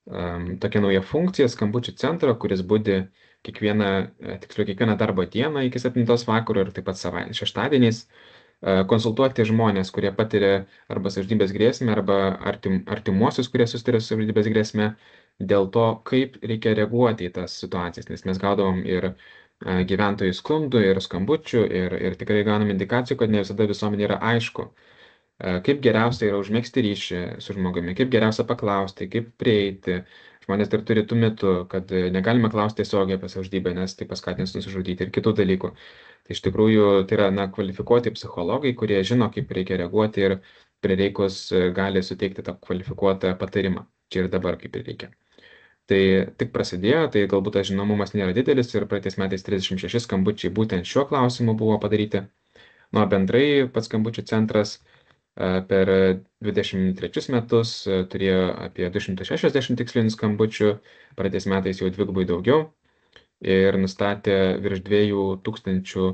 B: tokia nauja funkcija skambučių centro, kuris budi kiekvieną darbo dieną iki 7 vakaro ir taip pat šeštadieniais konsultuoti žmonės, kurie patiria arba savižudybės grėsmę, arba artimuosius, kurie susiduria su savižudybės grėsme, dėl to, kaip reikia reaguoti į tas situacijas, nes mes gaudavom ir gyventojų skundų, ir skambučių, ir tikrai gaunam indikacijų, kad ne visada visuomenė yra aišku, kaip geriausia yra užmėgsti ryšį su žmogumi, kaip geriausia paklausti, kaip prieiti. Žmonės dar turi tų mitų, kad negalime klausti tiesiogiai apie savižudybę, nes tai paskatins nusižudyti ir kitų dalykų. Tai iš tikrųjų tai yra kvalifikuoti psichologai, kurie žino, kaip reikia reaguoti ir prireikus gali suteikti tą kvalifikuotą patarimą. Čia ir dabar kaip ir reikia. Tai tik prasidėjo, tai galbūt tas žinomumas nėra didelis ir praeitais metais 36 skambučiai būtent šiuo klausimu buvo padaryti. Bendrai pats skambučių centras per 23 metus turėjo apie 260 tikslinių skambučių, praeitais metais jau dvigubai daugiau ir nustatė virš 2000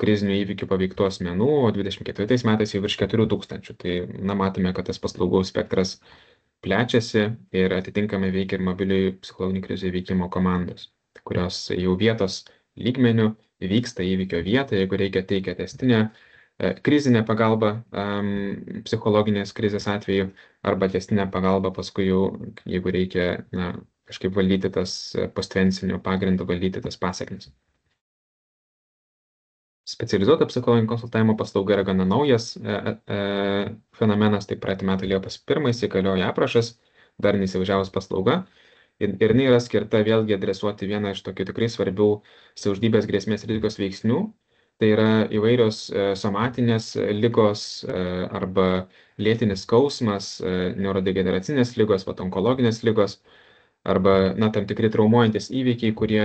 B: krizinių įvykių paveiktų asmenų, o 24 metais jau virš 4000. Tai matome, kad tas paslaugų spektras plečiasi ir atitinkamai veikia ir mobiliųjų psichologinių krizių įveikimo komandos, kurios jau vietos lygmenių vyksta įvykio vietoje, jeigu reikia teikia testinę krizinę pagalbą psichologinės krizės atveju arba testinę pagalbą paskui jau, jeigu reikia kažkaip valdyti tas postvencinių pagrindų, valdyti tas pasekmes. Specializuota psichologinio konsultavimo paslauga yra gana naujas fenomenas, tai praeitą metų Liepos 1 įsigaliojo aprašas, dar neįsivažiavus paslauga. Ir jinai yra skirta vėlgi adresuoti vieną iš tokių tikrai svarbių savižudybės grėsmės rizikos veiksnių. Tai yra įvairios somatinės ligos arba lėtinis skausmas, neurodegeneracinės ligos, onkologinės ligos arba tam tikri traumuojantis įvykiai, kurie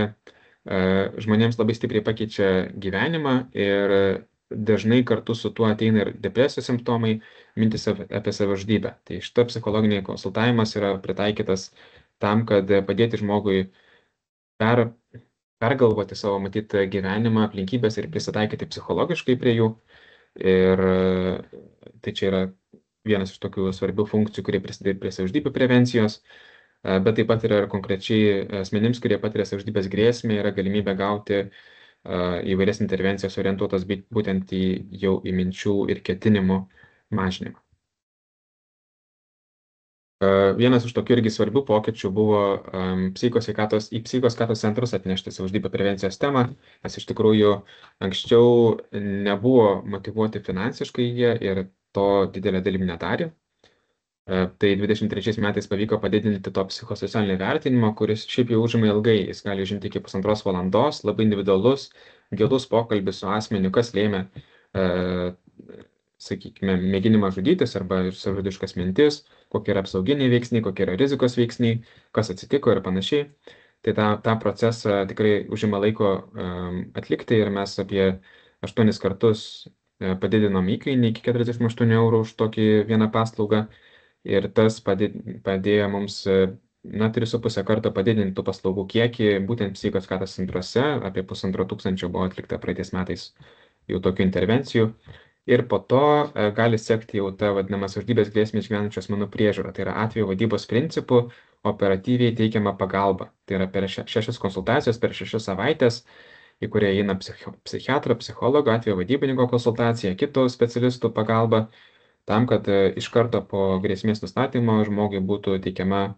B: žmonėms labai stipriai pakeičia gyvenimą ir dažnai kartu su tuo ateina ir depresijos simptomai, mintis apie savižudybę. Tai šita psichologinė konsultavimas yra pritaikytas tam, kad padėti žmogui pergalvoti savo matyti gyvenimą, aplinkybės ir prisitaikyti psichologiškai prie jų. Ir tai čia yra vienas iš tokių svarbių funkcijų, kurie prisideda prie savižudybių prevencijos, bet taip pat yra ir konkrečiai asmenims, kurie patiria savižudybės grėsmę, yra galimybė gauti įvairias intervencijas orientuotas būtent jau į minčių ir ketinimų mažinimą. Vienas iš tokių irgi svarbių pokyčių buvo į psichikos sveikatos centrus atnešti savižudybių prevencijos temą, nes iš tikrųjų anksčiau nebuvo motyvuoti finansiškai jie ir to didelę dalimi nedarė. Tai 23 metais pavyko padidinti to psichosocialinį vertinimą, kuris šiaip jau užima ilgai, jis gali užimti iki 1,5 valandos, labai individualus, gilus pokalbis su asmeniu, kas lėmė, sakykime, mėginimą žudytis arba savižudiškas mintis, kokie yra apsauginiai veiksniai, kokie yra rizikos veiksniai, kas atsitiko ir panašiai. Tai tą procesą tikrai užima laiko atlikti ir mes apie 8 kartus padidinom įkainį iki 48 eurų už tokį vieną paslaugą. Ir tas padėjo mums 3,5 karto padidinti tų paslaugų kiekį, būtent psichikos sveikatos centruose, apie 1500 buvo atlikta praeitais metais jau tokių intervencijų. Ir po to gali sekti jau ta vadinama savižudybės grėsmę išgyvenančių asmenų priežiūra. Tai yra atvejo vadybos principų operatyviai teikiama pagalba. Tai yra per 6 konsultacijos, per 6 savaitės, į kurią eina psichiatro, psichologo, atvejo vadybininko konsultacija, kitų specialistų pagalba, tam, kad iš karto po grėsmės nustatymo žmogui būtų teikiama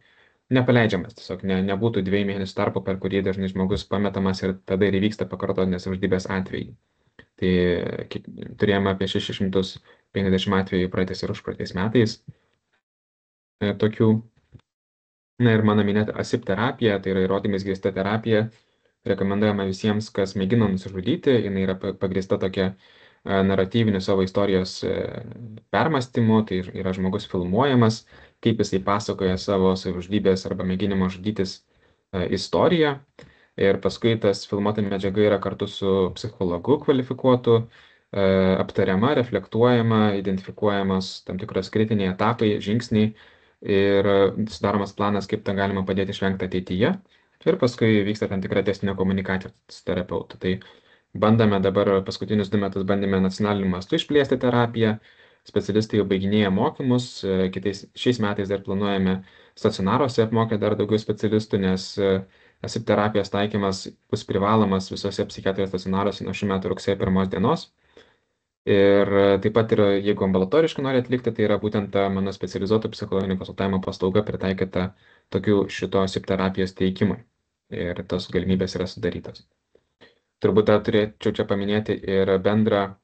B: nepaleidžiamas, tiesiog nebūtų 2 mėnesių tarpo, per kurį dažnai žmogus pametamas ir tada ir įvyksta pakartotinės savižudybės atvejai. Tai turėjome apie 650 atvejų praeitais ir užpraeitais metais tokių. Na ir mano minėta ASIP terapija, tai yra įrodymais grįsta terapija, rekomenduojama visiems, kas mėgino nusižudyti, jinai yra pagrįsta tokia naratyviniu savo istorijos permąstymu, tai yra žmogus filmuojamas, kaip jisai pasakoja savo savižudybės arba mėginimo žudytis istoriją. Ir paskui tas filmuota medžiaga yra kartu su psichologu kvalifikuotu, aptariama, reflektuojama, identifikuojamas tam tikros kritiniai etapai, žingsniai ir sudaromas planas, kaip tą galima padėti išvengti ateityje. Ir paskui vyksta tam tikra testinė komunikacija su terapeutu. Tai bandome dabar paskutinius 2 metus bandėme nacionaliniu mastu išplėsti terapiją, specialistai jau baiginėja mokymus, šiais metais dar planuojame stacionaruose apmokyti dar daugiau specialistų, nes ASIP terapijos taikymas bus privalomas visose psichiatrijos stacionaruose nuo šių metų rugsėjo 1 dienos. Ir taip pat ir jeigu ambulatoriškai nori atlikti, tai yra būtent ta mano specializuoto psichologinio konsultavimo paslauga pritaikyta šito ASIP terapijos teikimui. Ir tos galimybės yra sudarytos. Turbūt turėčiau čia paminėti ir bendrą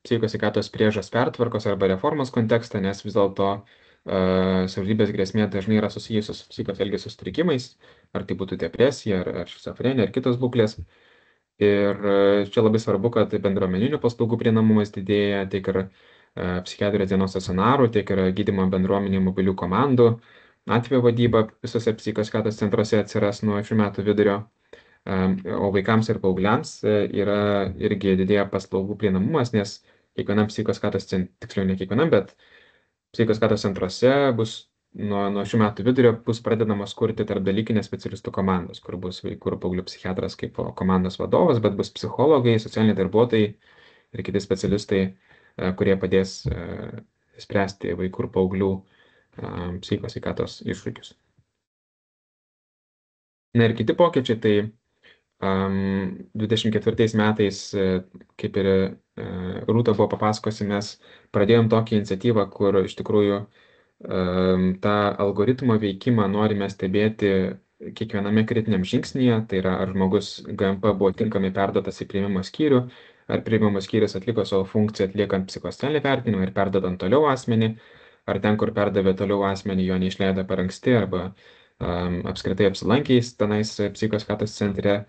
B: psichikos sveikatos priežiūros pertvarkos arba reformos kontekstą, nes vis dėlto savižudybės grėsmė dažnai yra susijusi su psichikos elgesio sutrikimais, ar tai būtų depresija, ar šizofrenija, ar kitos būklės. Ir čia labai svarbu, kad bendruomeninių paslaugų prieinamumas didėja, tiek ir psichiatrijos dienos stacionarų, tiek ir gydymo bendruomenių mobilių komandų. Atvejo vadyba visose psichikos sveikatos centruose atsiras nuo šių metų vidurio, o vaikams ir paaugliams yra irgi didėja paslaugų prieinamumas, nes kiekvienam psichikos sveikatos centre, tiksliau ne kiekvienam, bet psichikos sveikatos centruose bus nuo šių metų vidurio bus pradedamos kurti tarpdalykinės specialistų komandos, kur bus vaikų ir paauglių psichiatras kaip komandos vadovas, bet bus psichologai, socialiniai darbuotojai ir kiti specialistai, kurie padės spręsti vaikų ir paauglių psichikos sveikatos iššūkius. Na ir kiti pokyčiai, tai 24 metais, kaip ir Rūta buvo papasakosi, mes pradėjom tokią iniciatyvą, kur iš tikrųjų tą algoritmo veikimą norime stebėti kiekviename kritiniam žingsnyje, tai yra ar žmogus GMP buvo tinkamai perduotas į priėmimo skyrių, ar priėmimo skyrius atliko savo funkciją atliekant psichosocialinį vertinimą ir perduodant toliau asmenį, ar ten, kur perdavė toliau asmenį, jo neišleido per anksti, arba apskritai apsilankiais tenais psichikos sveikatos centre,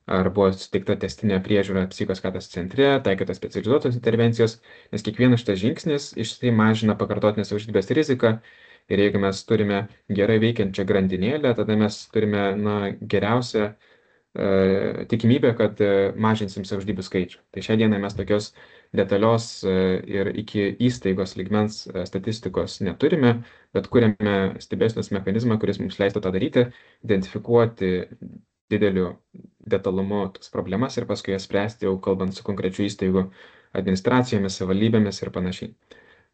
B: ar buvo suteikta testinė priežiūra psichikos sveikatos centre, taikytos specializuotos intervencijos, nes kiekvienas šitas žingsnis ištai mažina pakartotinės savižudybės riziką. Ir jeigu mes turime gerai veikiančią grandinėlę, tada mes turime geriausią tikimybę, kad mažinsim savižudybių skaičių. Tai šią dieną mes tokios detalios ir iki įstaigos lygmens statistikos neturime, bet kuriame stebėsenos mechanizmą, kuris mums leistų tą daryti, identifikuoti dideliu detalumu tas problemas ir paskui jas spręsti, jau kalbant su konkrečių įstaigų administracijomis, savivaldybėmis ir panašiai.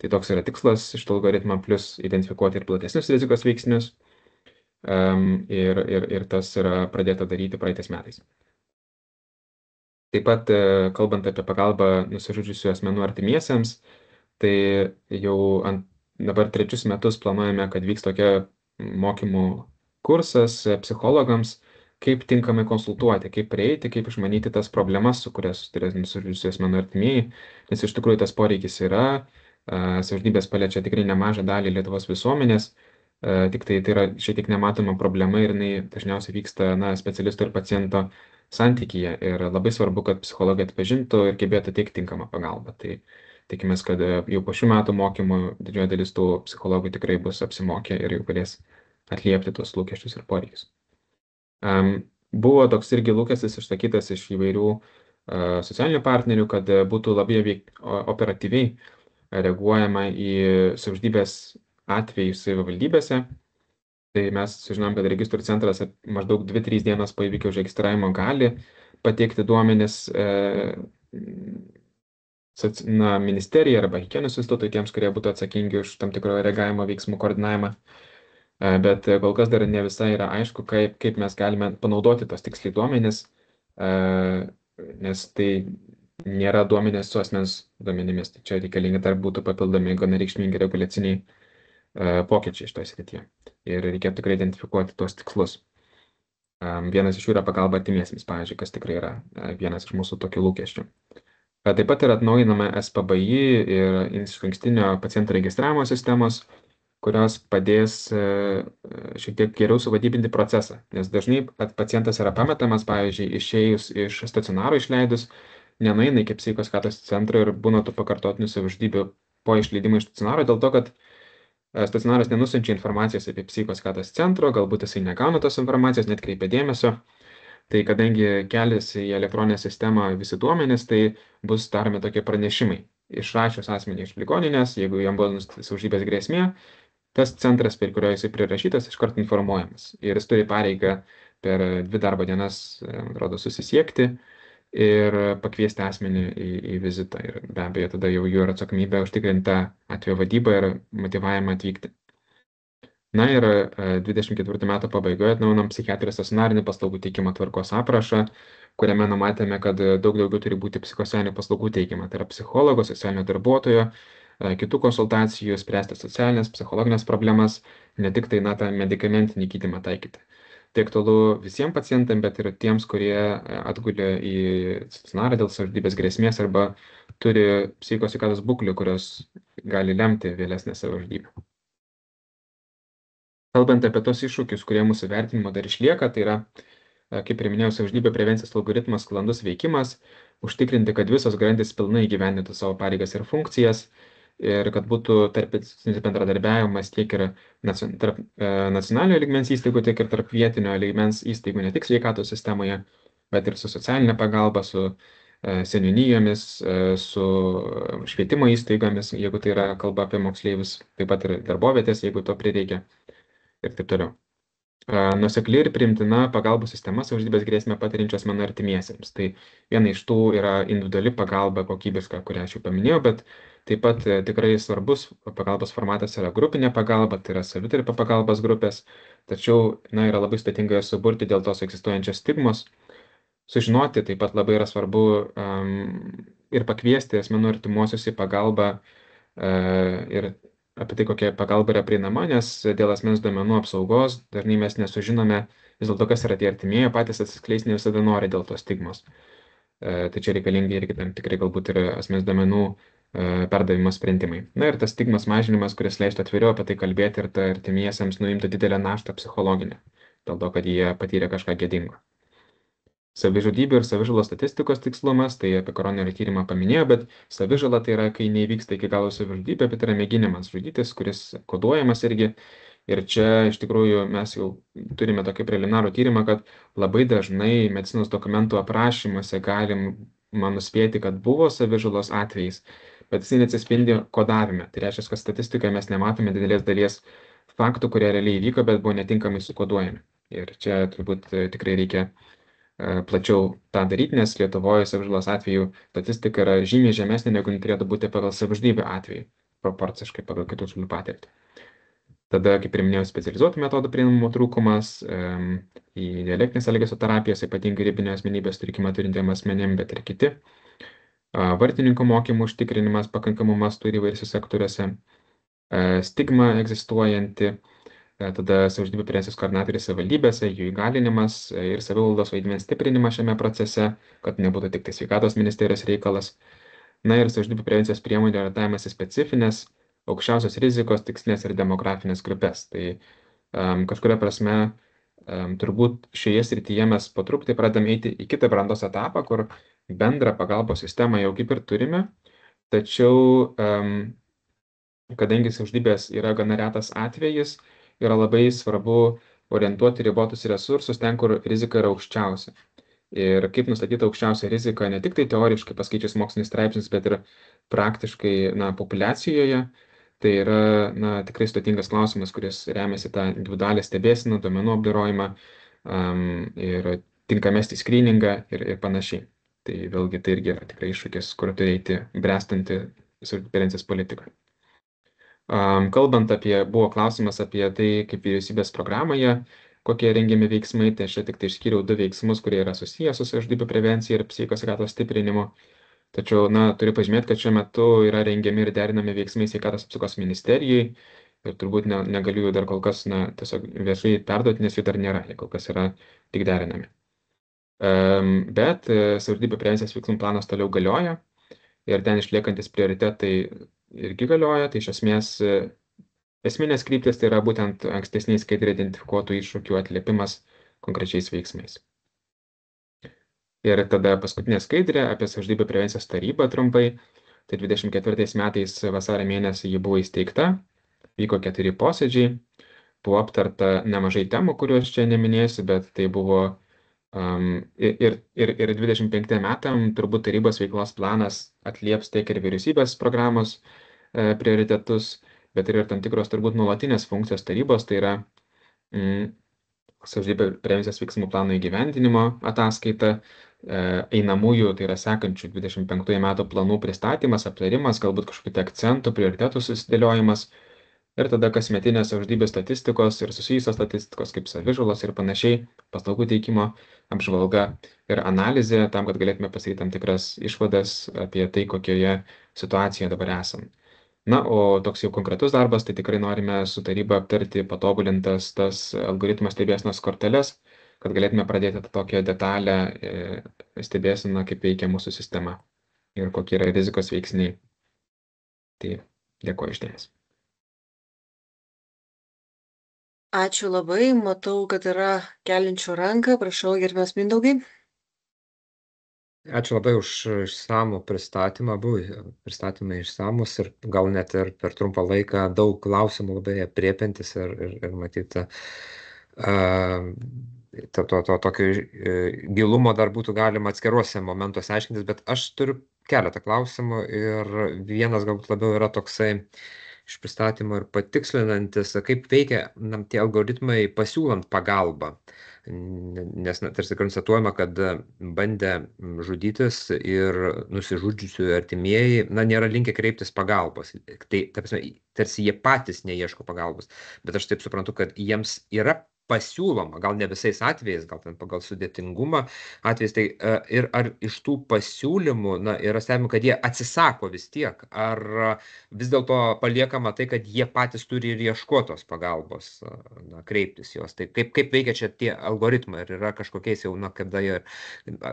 B: Tai toks yra tikslas iš to algoritmo, plus identifikuoti ir platesnius rizikos veiksnius. Ir tas yra pradėta daryti praeitais metais. Taip pat, kalbant apie pagalbą nusižudžiusių asmenų artimiesiems, tai jau dabar 3 metus planuojame, kad vyks tokia mokymų kursas psichologams, kaip tinkamai konsultuoti, kaip prieiti, kaip išmanyti tas problemas, su kurias susiduria nusižudžiusių asmenų artimieji, nes iš tikrųjų tas poreikis yra, savižudybės paliečia tikrai nemažą dalį Lietuvos visuomenės, tik tai yra šiek tiek nematoma problema ir jinai dažniausiai vyksta specialisto ir paciento santykyje ir labai svarbu, kad psichologai atpažintų ir gebėtų teikti tinkamą pagalbą. Tai tikimės, kad jau po šių metų mokymų didžioji dalis tų psichologų tikrai bus apsimokę ir jau galės atliepti tuos lūkesčius ir poreikius. Buvo toks irgi lūkestis išsakytas iš įvairių socialinių partnerių, kad būtų labai operatyviai reaguojama į savižudybės atvejus savivaldybėse. Tai mes sužinom, kad registrų centras maždaug 2-3 dienos po įvykio užregistravimo gali pateikti duomenis ministerijai arba higienos institutui tiems, kurie būtų atsakingi už tam tikro reagavimo veiksmų koordinavimą. Bet kol kas dar ne visai yra aišku, kaip mes galime panaudoti tos tiksliai duomenis, nes tai nėra duomenės su asmens duomenimis. Tai čia reikalingi dar būtų papildomi gana reikšmingi reguliaciniai pokyčiai šitoje srityje. Ir reikėtų tikrai identifikuoti tuos tikslus. Vienas iš jų yra pagalba artimiesiems, pavyzdžiui, kas tikrai yra vienas iš mūsų tokių lūkesčių. Taip pat yra atnaujinama SPBI ir išankstinio pacientų registravimo sistemos, kurios padės šiek tiek geriau suvadybinti procesą, nes dažnai pacientas yra pametamas, pavyzdžiui, išėjus iš stacionaro išleidus, nenueina iki psichikos sveikatos centro ir būna tų pakartotinių savižudybių po išleidimo iš stacionaro dėl to, kad stacionaras nenusiunčia informacijos apie psichikos sveikatos centro, galbūt jisai negauna tos informacijos, net kreipia dėmesio. Tai kadangi keliasi į elektroninę sistemą visi duomenys, tai bus daromi tokie pranešimai. Išrašius asmenį iš ligoninės, jeigu jam buvo nustatyta savižudybės grėsmė, tas centras, per kurio jisai prirašytas, iškart informuojamas. Ir jis turi pareigą per 2 darbo dienas, atrodo, susisiekti ir pakviesti asmenį į vizitą. Ir be abejo, tada jau jų yra atsakomybė užtikrinti atvejo vadybą ir motyvavimą atvykti. Na ir 24 metų pabaigoje atnaujinam psichiatrijos stacionarinių paslaugų teikimo tvarkos aprašą, kuriame numatėme, kad daug daugiau turi būti psichosocialinių paslaugų teikiama. Tai yra psichologo, socialinio darbuotojo, kitų konsultacijų, spręsti socialinės, psichologinės problemas, ne tik tai tą medikamentinį gydymą taikyti. Tai aktualu visiems pacientams, bet ir tiems, kurie atgulė į stacionarą dėl savižudybės grėsmės arba turi psichikos sveikatos būklių, kurios gali lemti vėlesnę savižudybę. Kalbant apie tos iššūkius, kurie mūsų vertinimo dar išlieka, tai yra, kaip ir minėjau, savižudybė prevencijos algoritmas sklandus veikimas, užtikrinti, kad visos grandys pilnai įgyvendintų savo pareigas ir funkcijas, ir kad būtų tarptautinis bendradarbiavimas tiek ir tarp nacionalinio lygmens įstaigų, tiek ir tarp vietinio lygmens įstaigų, ne tik sveikatos sistemoje, bet ir su socialinė pagalba, su seniūnijomis, su švietimo įstaigomis, jeigu tai yra kalba apie moksleivius, taip pat ir darbovietės, jeigu to prireikia ir taip toliau. Nuosekli ir priimtina pagalbos sistema savižudybės grėsmę patiriančių asmenų artimiesiems. Tai viena iš tų yra individuali pagalba kokybiška, kurią aš jau paminėjau, bet taip pat tikrai svarbus pagalbos formatas yra grupinė pagalba, tai yra savitarpio pagalbos grupės, tačiau yra labai sudėtinga jas suburti dėl tos egzistuojančios stigmos. Sužinoti taip pat labai yra svarbu ir pakviesti asmenų artimuosius į pagalbą ir apie tai, kokia pagalba yra prieinama, nes dėl asmens duomenų apsaugos dažnai mes nesužinome vis dėlto, kas yra tie artimieji, patys atsiskleisti ne visada nori dėl tos stigmos. Tai čia reikalingi irgi tam tikrai galbūt ir asmens duomenų perdavimo sprendimai. Na ir tas stigmos mažinimas, kuris leistų atviriau apie tai kalbėti ir artimiesiems nuimtų didelę naštą psichologinę, dėl to, kad jie patyrė kažką gėdingo. Savižudybių ir savižalos statistikos tikslumas, tai apie koroninį tyrimą paminėjau, bet savižala tai yra, kai neįvyksta iki galo savižudybė, bet yra mėginimas žudytis, kuris koduojamas irgi. Ir čia iš tikrųjų mes jau turime tokį preliminarų tyrimą, kad labai dažnai medicinos dokumentų aprašymuose galima nuspėti, kad buvo savižalos atvejais, bet jisai neatsispindi kodavime. Tai reiškia, kad statistikoje mes nematome didelės dalies faktų, kurie realiai įvyko, bet buvo netinkamai sukoduojami. Ir čia turbūt tikrai reikia plačiau tą daryti, nes Lietuvoje savižalos atveju statistika yra žymiai žemesnė, negu turėtų būti pagal savižudybių atveju, proporciškai pagal kitų šalių patirtį. Tada, kaip ir minėjau, specializuotų metodų prieinamumo trūkumas, į dialektinės elgesio terapijos, ypatingai ribinio asmenybės sutrikimą turintiem asmenim, bet ir kiti. Vartininkų mokymų užtikrinimas pakankamumas turi įvairiuose sektoriuose, stigma egzistuojanti, tada savižudybių prevencijos koordinatoriai savivaldybėse, jų įgalinimas ir savivaldos vaidmens stiprinimas šiame procese, kad nebūtų tik tai sveikatos ministerijos reikalas. Na ir savižudybių prevencijos priemonių orientavimas į specifines, aukščiausios rizikos, tikslinės ir demografinės grupės. Tai kažkuria prasme turbūt šioje srityje mes po truputį pradedam eiti į kitą brandos etapą, kur bendrą pagalbos sistemą jau kaip ir turime, tačiau kadangi savižudybės yra gana retas atvejis, yra labai svarbu orientuoti ribotus resursus ten, kur rizika yra aukščiausia. Ir kaip nustatyti aukščiausią riziką ne tik tai teoriškai paskaičius mokslinis straipsnis, bet ir praktiškai populiacijoje. Tai yra tikrai sudėtingas klausimas, kuris remiasi tą individualią stebėseną, duomenų apdorojimą ir tinkamesnį skryningą ir panašiai. Tai vėlgi tai irgi yra tikrai iššūkis, kur turi eiti bręstanti savižudybių prevencijos politika. Kalbant buvo klausimas apie tai, kaip vyriausybės programoje, kokie rengiami veiksmai, tai aš čia tik tai išskyriau 2 veiksmus, kurie yra susijęs su savižudybių prevencija ir psichikos sveikatos stiprinimu. Tačiau, turiu pažymėti, kad šiuo metu yra rengiami ir derinami veiksmai sveikatos apsaugos ministerijai ir turbūt negaliu jų dar kol kas tiesiog viešai perduoti, nes jų dar nėra, jie kol kas yra tik derinami. Bet savižudybių prevencijos veiksmų planas toliau galioja ir ten išliekantis prioritetai irgi galioja, tai iš esmės esminės kryptis tai yra būtent ankstesniais skaidriai identifikuotų iššūkių atliepimas konkrečiais veiksmais. Ir tada paskutinė skaidrė apie savižudybių prevencijos tarybą trumpai. Tai 24 metais vasario mėnesį ji buvo įsteigta, vyko 4 posėdžiai, buvo aptarta nemažai temų, kuriuos čia neminėsiu, bet tai buvo ir 25 metam turbūt tarybos veiklos planas atlieps tiek ir vyriausybės programos prioritetus, bet ir tam tikros turbūt nuolatinės funkcijos tarybos, tai yra savižudybių prevencijos veiksmų plano įgyvendinimo ataskaita, einamųjų, tai yra sekančių 25 metų planų pristatymas, aptarimas, galbūt kažkokių akcentų, prioritetų susidėliojimas ir tada kasmetinės savižudybės statistikos ir susijusios statistikos kaip savižalos ir panašiai, paslaugų teikimo apžvalga ir analizė tam, kad galėtume pasidaryti tam tikras išvadas apie tai, kokioje situacijoje dabar esam. O toks jau konkretus darbas, tai tikrai norime su taryba aptarti patobulintas tas algoritmo stebėsenos korteles, kad galėtume pradėti tokią detalę stebėseną, kaip veikia mūsų sistema ir kokie yra rizikos veiksniai. Tai dėkuoju išdėmesį.
A: Ačiū labai, matau, kad yra keliančių ranką, prašau, gerbiamas Mindaugai.
D: Ačiū labai už išsamų pristatymą, buvo pristatymai išsamus ir gal net ir per trumpą laiką daug klausimų labai apriepiantis ir matyti tokio gilumo dar būtų galima atskiruose momentuose aiškintis, bet aš turiu keletą klausimų ir vienas galbūt labiau yra toksai iš pristatymo ir patikslinantis, kaip veikia tie algoritmai pasiūlant pagalbą. Nes tarsi konstatuojama, kad bandę žudytis ir nusižudžiusių artimieji, nėra linkę kreiptis pagalbos. Tai, tarsi jie patys neieško pagalbos. Bet aš taip suprantu, kad jiems yra pasiūloma, gal ne visais atvejais, gal ten pagal sudėtingumą atvejais, tai ir ar iš tų pasiūlymų yra stebima, kad jie atsisako vis tiek, ar vis dėlto paliekama tai, kad jie patys turi ir ieškotos pagalbos, kreiptis jos. Tai kaip veikia čia tie algoritmai, ar yra kažkokiais jau, kada jie,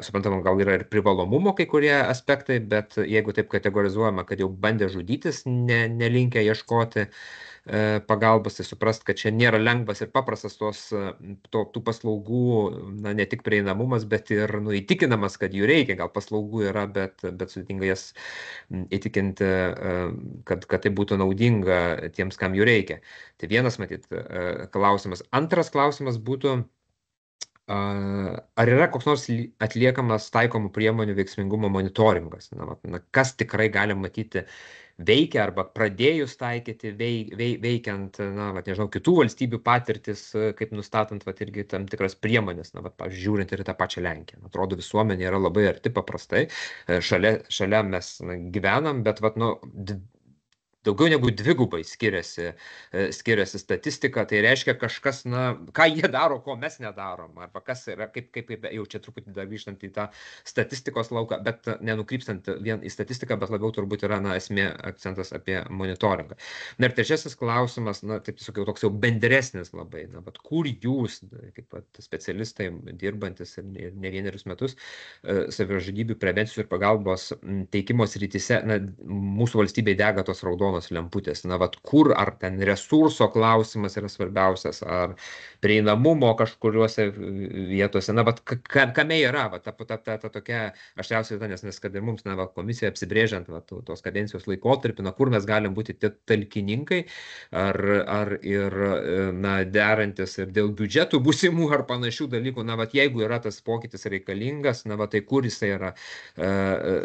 D: suprantama, gal yra ir privalomumo kai kurie aspektai, bet jeigu taip kategorizuojama, kad jau bandė žudytis, nelinkę ieškoti pagalbos, tai suprast, kad čia nėra lengvas ir paprastas tų paslaugų, ne tik prieinamumas, bet ir įtikinamas, kad jų reikia, gal paslaugų yra, bet sudėtinga jas įtikinti, kad tai būtų naudinga tiems, kam jų reikia. Tai vienas, matyt, klausimas. Antras klausimas būtų, ar yra koks nors atliekamas taikomų priemonių veiksmingumo monitoringas? Kas tikrai gali matyti veikia arba pradėjus taikyti, veikiant, nežinau, kitų valstybių patirtis, kaip nustatant, irgi tam tikras priemonės, pavyzdžiui, žiūrint ir tą pačią Lenkiją. Atrodo, visuomenė yra labai arti paprastai, šalia mes gyvenam, bet, daugiau negu dvigubai skiriasi statistika, tai reiškia kažkas, ką jie daro, ko mes nedarom, arba kas yra, kaip jau čia truputį dar grįžtant į tą statistikos lauką, bet nenukrypstant vien į statistiką, bet labiau turbūt yra, esmė akcentas apie monitoringą. Ir trečiasis klausimas, taip tiesiog toks jau bendresnis labai, kur jūs, kaip specialistai dirbantis ir ne vienerius metus, savižudybių prevencijos ir pagalbos teikimo srityse, mūsų valstybėje dega tos raudonos lemputės. Kur, ar ten resurso klausimas yra svarbiausias, ar prieinamumo kažkuriuose vietose, kame yra, ta tokia aštriausia vieta, nes kad ir mums, komisija apsibrėžiant tos kadencijos laikotarpį, kur mes galim būti talkininkai, ar ir, derantis ir dėl biudžetų būsimų ar panašių dalykų, jeigu yra tas pokytis reikalingas, tai kur jisai yra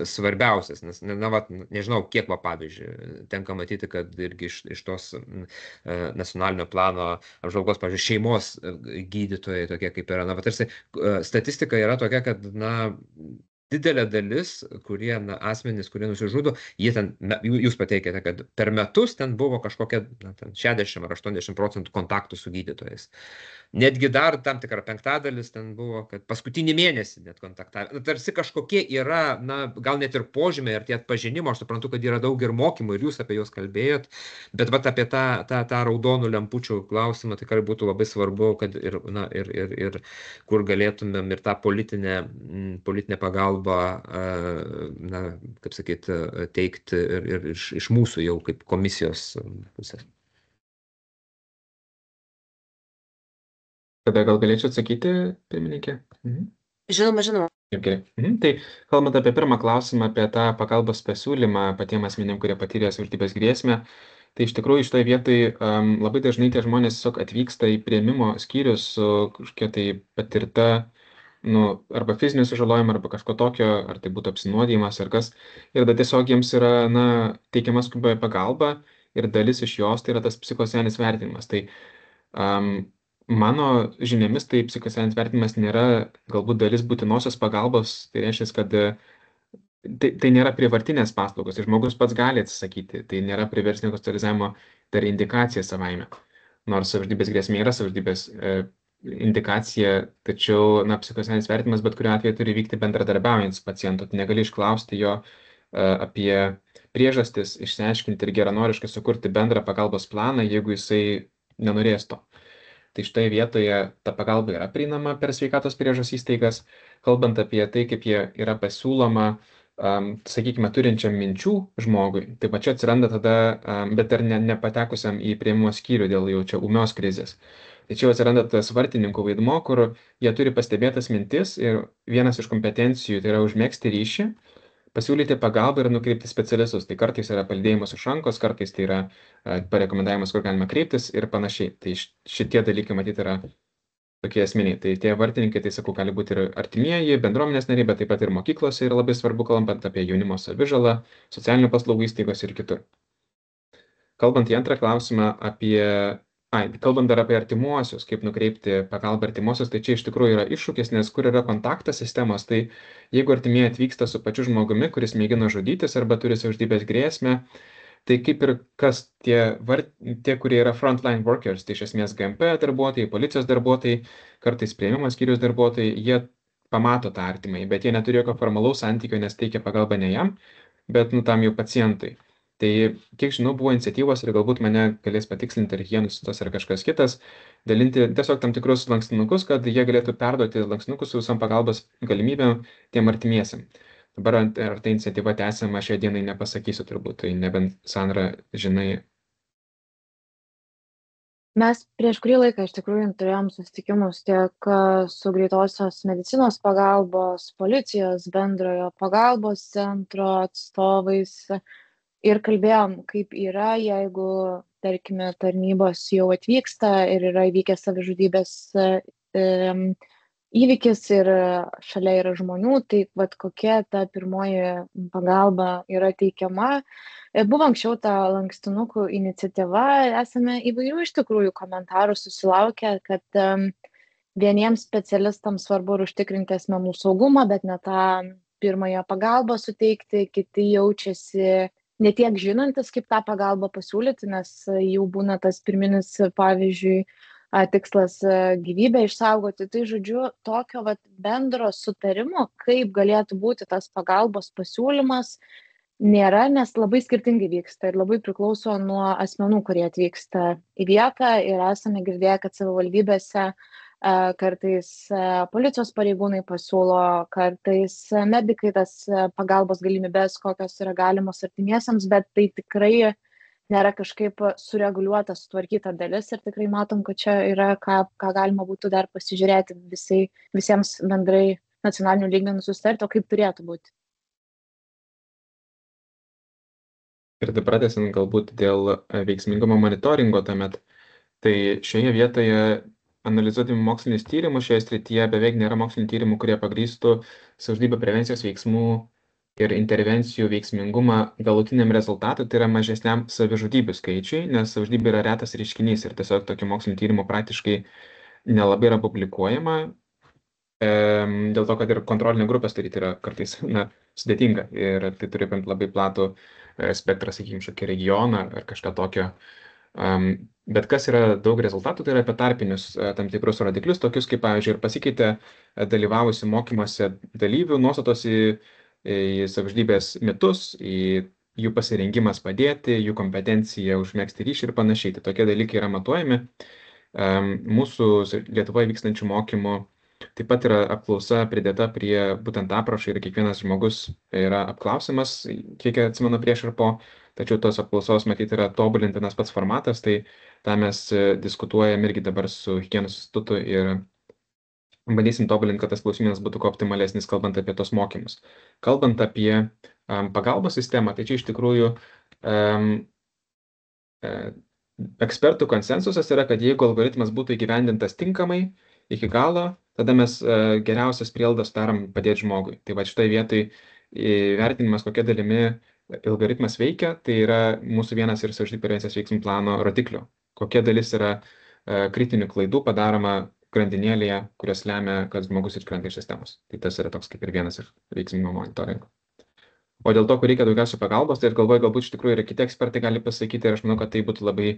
D: svarbiausias, nes, nežinau, kiek, pavyzdžiui, tenka matyti, kad irgi iš tos nacionalinio plano apžvalgos, pavyzdžiui, šeimos gydytojai tokie kaip yra, tarsi statistika yra tokia, kad, didelė dalis, kurie asmenys, kurie nusižudo, jūs pateikėte, kad per metus ten buvo kažkokia 60 ar 80% kontaktų su gydytojais. Netgi dar tam tikra penktadalis ten buvo, kad paskutinį mėnesį net kontaktavę. Tarsi kažkokie yra, gal net ir požymiai, ar tie atpažinimo, aš suprantu, kad yra daug ir mokymų, ir jūs apie juos kalbėjot, bet apie tą raudonų lempučių klausimą tikrai būtų labai svarbu, kad ir kur galėtumėm ir tą politinę pagalbą, kaip sakyt, teikti ir iš mūsų jau kaip komisijos pusės.
B: Tada gal galėčiau atsakyti, pirmininkė?
A: Žinoma.
B: Gerai. Tai kalbant apie pirmą klausimą, apie tą pagalbos pasiūlymą patiems asmenėm, kurie patyrė savižudybės grėsmę, tai iš tikrųjų šitoje vietoje labai dažnai tie žmonės tiesiog atvyksta į priėmimo skyrius su kažkokia tai patirta, arba fizinio sužalojimo, arba kažko tokio, ar tai būtų apsinuodijimas, ar kas, ir tada tiesiog jiems yra, teikiama skuboji pagalba, ir dalis iš jos tai yra tas psichosocialinis vertinimas. Tai mano žiniomis, tai psichosocialinis vertinimas nėra galbūt dalis būtinosios pagalbos, tai reiškia, kad tai nėra prievartinės paslaugos, tai žmogus pats gali atsisakyti, tai nėra priverstinio hospitalizavimo dar indikacija savaime. Nors savižudybės grėsmė yra savižudybės indikacija, tačiau, psichosocialinis vertinimas bet kuriuo atveju turi vykti bendradarbiaujant su pacientu. Tu negali išklausti jo apie priežastis, išsiaiškinti ir geranoriškai sukurti bendrą pagalbos planą, jeigu jisai nenorės to. Tai šitoje vietoje ta pagalba yra prieinama per sveikatos priežiūros įstaigas. Kalbant apie tai, kaip jie yra pasiūloma, sakykime, turinčiam minčių žmogui, tai pačia atsiranda tada, bet dar nepatekusiam į priėmimo skyrių dėl jau čia ūmios krizės. Tai čia atsiranda tas vartininkų vaidmo, kur jie turi pastebėtas mintis ir vienas iš kompetencijų tai yra užmegzti ryšį, pasiūlyti pagalbą ir nukreipti specialistus. Tai kartais yra palydėjimas iš rankos, kartais tai yra parekomendavimas, kur galima kreiptis ir panašiai. Tai šitie dalykai, matyti, yra tokie esminiai. Tai tie vartininkai, tai sakau, gali būti ir artimieji, bendruomenės nariai, bet taip pat ir mokyklose yra labai svarbu, kalbant apie jaunimo savižalą, socialinių paslaugų įstaigos ir kitur. Kalbant į antrą klausimą kalbant dar apie artimuosius, kaip nukreipti pagalbą artimuosius, tai čia iš tikrųjų yra iššūkis, nes kur yra kontaktas sistemos, tai jeigu artimieji atvyksta su pačiu žmogumi, kuris mėgina žudytis arba turi savižudybės grėsmę, tai kaip ir kas tie, kurie yra frontline workers, tai iš esmės GMP darbuotojai, policijos darbuotojai, kartais priėmimo skyriaus darbuotojai, jie pamato tą artimąjį, bet jie neturi jokio formalaus santykio, nes teikia pagalbą ne jam, bet tam jau pacientui. Tai, kiek žinau, buvo iniciatyvos ir galbūt mane galės patikslinti, ar Higienų institutas ar kažkas kitas, dalinti tiesiog tam tikrus lankstinukus, kad jie galėtų perduoti lankstinukus su visom pagalbos galimybėm tiem artimiesiam. Dabar ar tai iniciatyva tęsiama šią dieną nepasakysiu turbūt, tai nebent Sandra žinai.
E: Mes prieš kurį laiką iš tikrųjų turėjom susitikimus tiek su greitosios medicinos pagalbos, policijos, bendrojo pagalbos centro atstovais ir kalbėjom, kaip yra, jeigu, tarkime, tarnybos jau atvyksta ir yra įvykęs savižudybės įvykis ir šalia yra žmonių, tai vat kokia ta pirmoji pagalba yra teikiama. Buvo anksčiau ta lankstinukų iniciatyva, esame įvairių iš tikrųjų komentarų susilaukę, kad vieniems specialistams svarbu ir užtikrinti asmenų saugumą, bet ne tą pirmąją pagalbą suteikti, kiti jaučiasi ne tiek žinantis, kaip tą pagalbą pasiūlyti, nes jau būna tas pirminis, pavyzdžiui, tikslas gyvybę išsaugoti. Tai žodžiu, tokio bendro sutarimo, kaip galėtų būti tas pagalbos pasiūlymas, nėra, nes labai skirtingai vyksta ir labai priklauso nuo asmenų, kurie atvyksta į vietą. Ir esame girdėję, kad savivaldybėse kartais policijos pareigūnai pasiūlo, kartais medikai tas pagalbos galimybės, kokios yra galimos artimiesiams, bet tai tikrai nėra kažkaip sureguliuota, sutvarkyta dalis ir tikrai matom, kad čia yra, ką galima būtų dar pasižiūrėti visiems bendrai nacionalinių lygmenių susitarti, o kaip turėtų būti.
B: Ir dabar pratęsiant galbūt dėl veiksmingumo monitoringo tuomet, tai šioje vietoje analizuodami mokslinius tyrimus šioje srityje beveik nėra mokslinių tyrimų, kurie pagrįstų savižudybių prevencijos veiksmų ir intervencijų veiksmingumą galutiniam rezultatui, tai yra mažesniam savižudybių skaičiui, nes savižudybė yra retas reiškinys ir tiesiog tokių mokslinių tyrimų praktiškai nelabai yra publikuojama, dėl to, kad ir kontrolinė grupė sudaryti yra kartais sudėtinga ir tai turi paimti labai platų spektrą, sakykime, šokį regioną ar kažką tokio. Bet kas yra daug rezultatų, tai yra apie tarpinius tam tikrus rodiklius, tokius kaip, pavyzdžiui, ir pasikeitė dalyvavusių mokymuose dalyvių nuostatos į savižudybės mitus, į jų pasirengimas padėti, jų kompetencija užmegzti ryšį ir panašiai. Tai tokie dalykai yra matuojami. Mūsų Lietuvoje vykstančių mokymų taip pat yra apklausa pridėta prie būtent aprašo ir kiekvienas žmogus yra apklausiamas, kiek atsimenu prieš ir po. Tačiau tos apklausos matyti yra tobulintinas pats formatas, tai tą mes diskutuojam irgi dabar su Higienos institutu ir bandysim tobulinti, kad tas klausimynas būtų kuo optimalesnis, kalbant apie tos mokymus. Kalbant apie pagalbos sistemą, tai čia iš tikrųjų ekspertų konsensusas yra, kad jeigu algoritmas būtų įgyvendintas tinkamai iki galo, tada mes geriausias prielaidas darom padėti žmogui. Tai va šitoje vietoj vertinimas, kokia dalimi algoritmas veikia, tai yra mūsų vienas ir savižudybių prevencijos veiksmų plano rodiklių. Kokia dalis yra kritinių klaidų padaroma grandinėlėje, kurios lemia, kad žmogus iškrenta iš sistemos. Tai tas yra toks kaip ir vienas iš veiksmingumo monitoringo. O dėl to, kur reikia daugiausiai pagalbos, tai aš galvoju, galbūt iš tikrųjų ir kiti ekspertai gali pasakyti, ir aš manau, kad tai būtų labai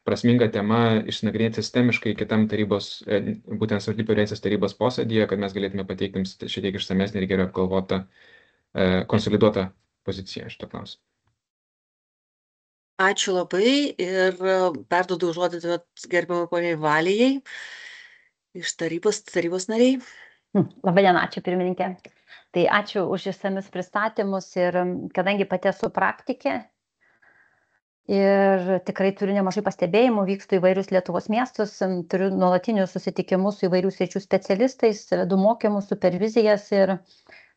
B: prasminga tema išnagrinėti sistemiškai kitam tarybos, būtent savižudybių prevencijos tarybos posėdyje, kad mes galėtume pateikti šiek tiek išsamesnį ir geriau apgalvotą, konsoliduotą poziciją šito klausimu.
A: Ačiū labai ir perduodu žodį gerbiamai poniai Valijai iš tarybos nariai.
F: Labai diena, ačiū pirmininkė. Tai ačiū už išsamius pristatymus ir kadangi pati esu praktikė ir tikrai turiu nemažai pastebėjimų, vykstu įvairius Lietuvos miestus, turiu nuolatinius susitikimus su įvairių sričių specialistais, vedu mokymus, supervizijas ir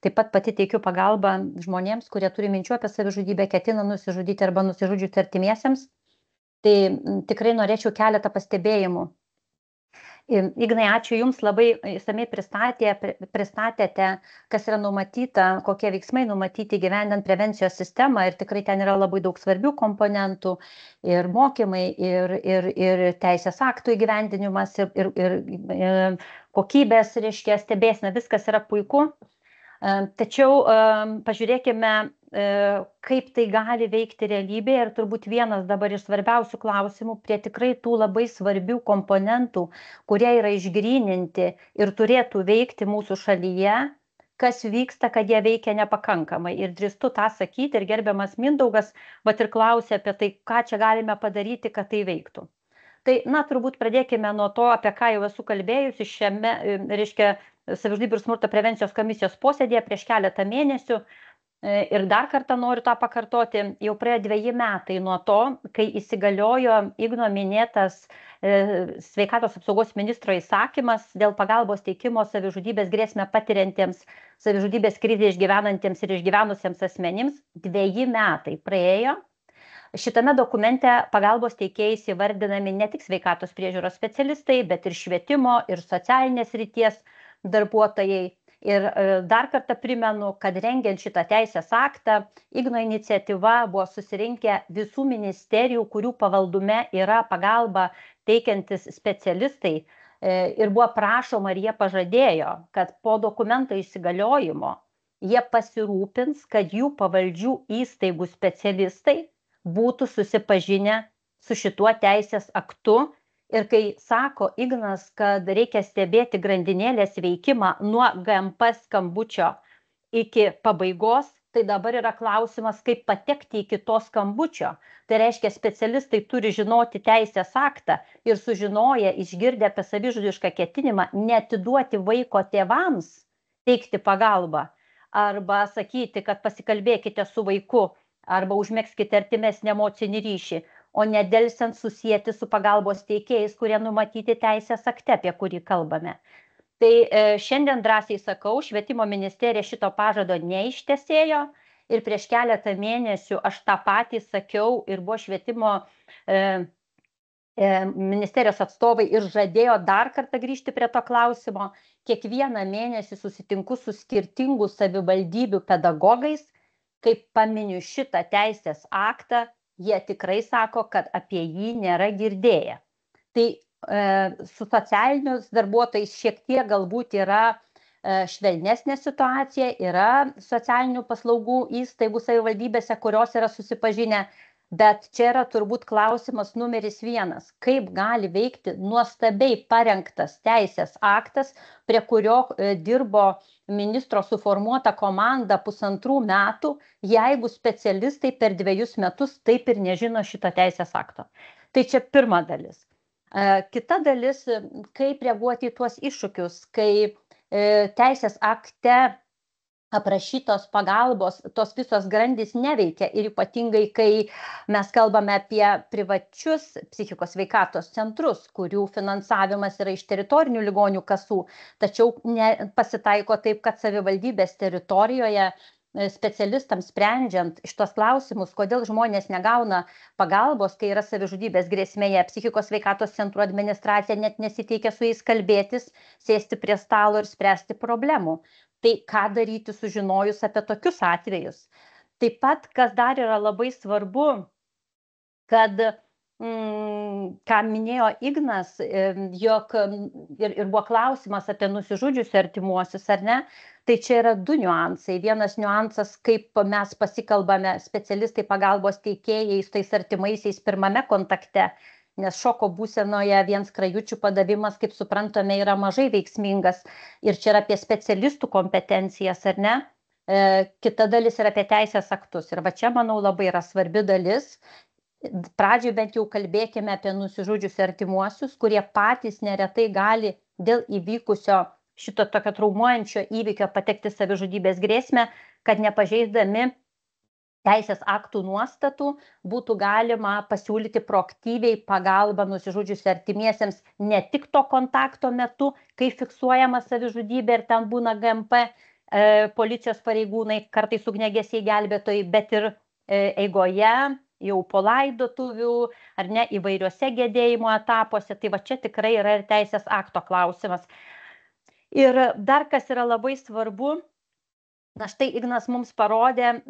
F: taip pat pati teikiu pagalbą žmonėms, kurie turi minčių apie savižudybę, ketina nusižudyti arba nusižudžiusi artimiesiems. Tai tikrai norėčiau keletą pastebėjimų. Ignai, ačiū Jums, labai išsamiai pristatėte, kas yra numatyta, kokie veiksmai numatyti gyvendant prevencijos sistemą ir tikrai ten yra labai daug svarbių komponentų ir mokymai, ir teisės aktų įgyvendinimas, ir kokybės, reiškia, stebėsena, viskas yra puiku. Tačiau pažiūrėkime, kaip tai gali veikti realybėje ir turbūt vienas dabar iš svarbiausių klausimų prie tikrai tų labai svarbių komponentų, kurie yra išgryninti ir turėtų veikti mūsų šalyje, kas vyksta, kad jie veikia nepakankamai. Ir drįstu tą sakyti ir gerbiamas Mindaugas ir klausė apie tai, ką čia galime padaryti, kad tai veiktų. Tai, turbūt pradėkime nuo to, apie ką jau esu kalbėjusi šiame, reiškia, savižudybių ir smurto prevencijos komisijos posėdėje prieš keletą mėnesių. Ir dar kartą noriu tą pakartoti, jau praėjo 2 metai nuo to, kai įsigaliojo Igno minėtas sveikatos apsaugos ministro įsakymas dėl pagalbos teikimo savižudybės grėsmę patiriantiems, savižudybės krizę išgyvenantiems ir išgyvenusiems asmenims. 2 metai praėjo. Šitame dokumente pagalbos teikėjais įvardinami ne tik sveikatos priežiūros specialistai, bet ir švietimo ir socialinės srities, darbuotojai. Ir dar kartą primenu, kad rengiant šitą teisės aktą, Igno iniciatyva buvo susirinkę visų ministerijų, kurių pavaldume yra pagalba teikiantis specialistai. Ir buvo prašoma ir jie pažadėjo, kad po dokumento įsigaliojimo jie pasirūpins, kad jų pavaldžių įstaigų specialistai būtų susipažinę su šituo teisės aktu. Ir kai sako Ignas, kad reikia stebėti grandinėlės veikimą nuo GMP skambučio iki pabaigos, tai dabar yra klausimas, kaip patekti iki to skambučio. Tai reiškia, specialistai turi žinoti teisės aktą ir sužinoję, išgirdę apie savižudišką ketinimą, neatiduoti vaiko tėvams teikti pagalbą arba sakyti, kad pasikalbėkite su vaiku arba užmegzkite artimesnį emocinį ryšį, o nedelsiant susijęti su pagalbos teikėjais, kurie numatyti teisės akte, apie kurį kalbame. Tai šiandien drąsiai sakau, švietimo ministerija šito pažado neištesėjo ir prieš keletą mėnesių aš tą patį sakiau ir buvo švietimo ministerijos atstovai ir žadėjo dar kartą grįžti prie to klausimo. Kiekvieną mėnesį susitinku su skirtingų savivaldybių pedagogais, kaip paminiu šitą teisės aktą, jie tikrai sako, kad apie jį nėra girdėję. Tai su socialinius darbuotojais šiek tiek galbūt yra švelnesnė situacija, yra socialinių paslaugų įstaigų savivaldybėse, kurios yra susipažinę, bet čia yra turbūt klausimas numeris 1, kaip gali veikti nuostabiai parengtas teisės aktas, prie kurio dirbo ministro suformuota komanda 1,5 metų, jeigu specialistai per 2 metus taip ir nežino šito teisės akto. Tai čia pirma dalis. Kita dalis, kaip reaguoti į tuos iššūkius, kai teisės akte aprašytos pagalbos, tos visos grandys neveikia ir ypatingai, kai mes kalbame apie privačius psichikos sveikatos centrus, kurių finansavimas yra iš teritorinių ligonių kasų, tačiau pasitaiko taip, kad savivaldybės teritorijoje specialistams sprendžiant šitos klausimus, kodėl žmonės negauna pagalbos, kai yra savižudybės grėsmėje, psichikos sveikatos centrų administracija net nesiteikia su jais kalbėtis, sėsti prie stalo ir spręsti problemų. Tai ką daryti sužinojus apie tokius atvejus? Taip pat, kas dar yra labai svarbu, kad, ką minėjo Ignas, jog ir buvo klausimas apie nusižudžiusius artimuosius, ar ne? Tai čia yra 2 niuansai. Vienas niuansas, kaip mes pasikalbame specialistai pagalbos teikėjai su tais artimaisiais pirmame kontakte, nes šoko būsenoje vien skrajučių padavimas, kaip suprantame, yra mažai veiksmingas ir čia yra apie specialistų kompetencijas, ar ne? Kita dalis yra apie teisės aktus ir va čia, manau, labai yra svarbi dalis. Pradžioj bent jau kalbėkime apie nusižudžius artimuosius, kurie patys neretai gali dėl įvykusio šito tokio traumuojančio įvykio patekti savižudybės grėsmę, kad nepažeisdami teisės aktų nuostatų būtų galima pasiūlyti proaktyviai pagalbą nusižudžius artimiesiems ne tik to kontakto metu, kai fiksuojama savižudybė ir ten būna GMP policijos pareigūnai, kartais ugniagesiai gelbėtojai, bet ir eigoje, jau po laidotuvių, ar ne, įvairiuose gedėjimo etapuose. Tai va čia tikrai yra ir teisės akto klausimas. Ir dar kas yra labai svarbu, na štai Ignas mums parodė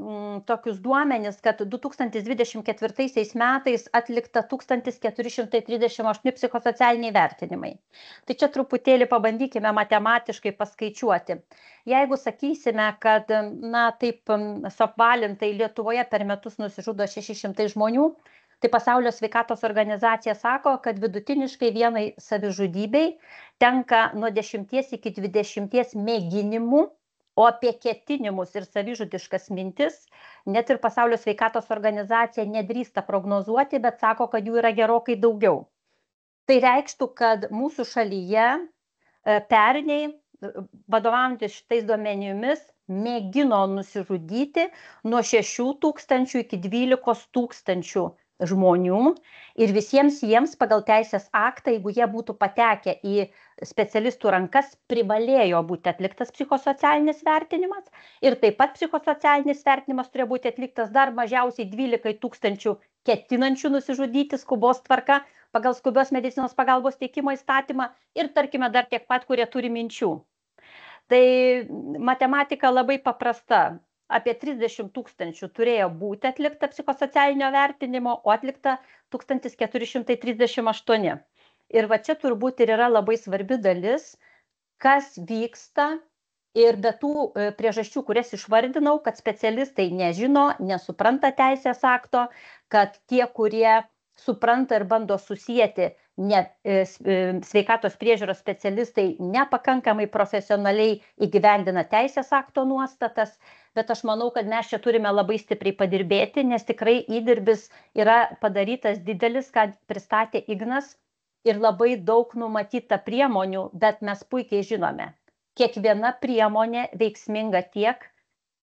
F: tokius duomenis, kad 2024 metais atlikta 1438 psichosocialiniai vertinimai. Tai čia truputėlį pabandykime matematiškai paskaičiuoti. Jeigu sakysime, kad, na taip, suapvalintai Lietuvoje per metus nusižudo 600 žmonių, tai Pasaulio sveikatos organizacija sako, kad vidutiniškai vienai savižudybei tenka nuo 10 iki 20 mėginimų, o apie ketinimus ir savižudiškas mintis net ir Pasaulio sveikatos organizacija nedrįsta prognozuoti, bet sako, kad jų yra gerokai daugiau. Tai reikštų, kad mūsų šalyje pernai, vadovaujantis šitais duomenimis, mėgino nusižudyti nuo 6,000 iki 12,000 žmonių ir visiems jiems pagal teisės aktą, jeigu jie būtų patekę į specialistų rankas, privalėjo būti atliktas psichosocialinis vertinimas ir taip pat psichosocialinis vertinimas turėjo būti atliktas dar mažiausiai 12,000 ketinančių nusižudyti skubos tvarka pagal skubios medicinos pagalbos teikimo įstatymą ir tarkime dar tiek pat, kurie turi minčių. Tai matematika labai paprasta. Apie 30 000 turėjo būti atlikta psichosocialinio vertinimo, o atlikta 1438. Ir va čia turbūt ir yra labai svarbi dalis, kas vyksta ir be tų priežasčių, kurias išvardinau, kad specialistai nežino, nesupranta teisės akto, kad tie, kurie supranta ir bando susijęti, sveikatos priežiūros specialistai nepakankamai profesionaliai įgyvendina teisės akto nuostatas, bet aš manau, kad mes čia turime labai stipriai padirbėti, nes tikrai įdirbis yra padarytas didelis, kad pristatė Ignas ir labai daug numatyta priemonių, bet mes puikiai žinome, kiekviena priemonė veiksminga tiek,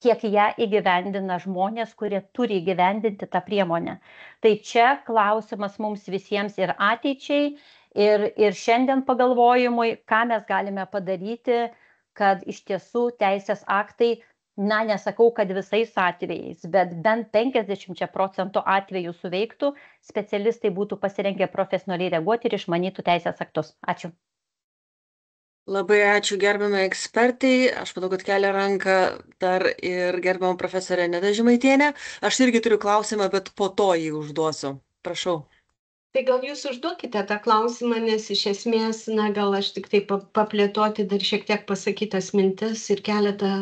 F: kiek ją įgyvendina žmonės, kurie turi įgyvendinti tą priemonę. Tai čia klausimas mums visiems ir ateičiai, ir šiandien pagalvojimui, ką mes galime padaryti, kad iš tiesų teisės aktai, nesakau, kad visais atvejais, bet bent 50% atvejų suveiktų, specialistai būtų pasirengę profesionaliai reaguoti ir išmanytų teisės aktus. Ačiū.
A: Labai ačiū gerbiamai ekspertai. Aš manau, kad kelia ranką dar ir gerbiamą profesorę Nedą Žemaitienę. Aš irgi turiu klausimą, bet po to jį užduosiu. Prašau.
G: Tai gal jūs užduokite tą klausimą, nes iš esmės, gal aš tik tai paplėtoti dar šiek tiek pasakytas mintis ir keletą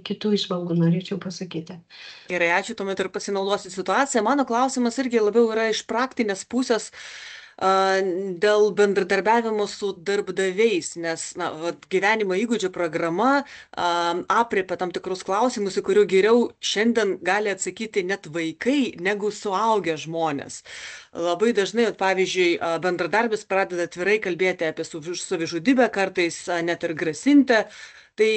G: kitų išvalgų norėčiau pasakyti.
A: Gerai, ačiū, tuomet ir pasinaudosiu situaciją. Mano klausimas irgi labiau yra iš praktinės pusės dėl bendradarbiavimo su darbdaviais, nes gyvenimo įgūdžių programa aprėpia tam tikrus klausimus, į kurių geriau šiandien gali atsakyti net vaikai negu suaugę žmonės. Labai dažnai, pavyzdžiui, bendradarbis pradeda atvirai kalbėti apie savižudybę, kartais net ir grasinti. Tai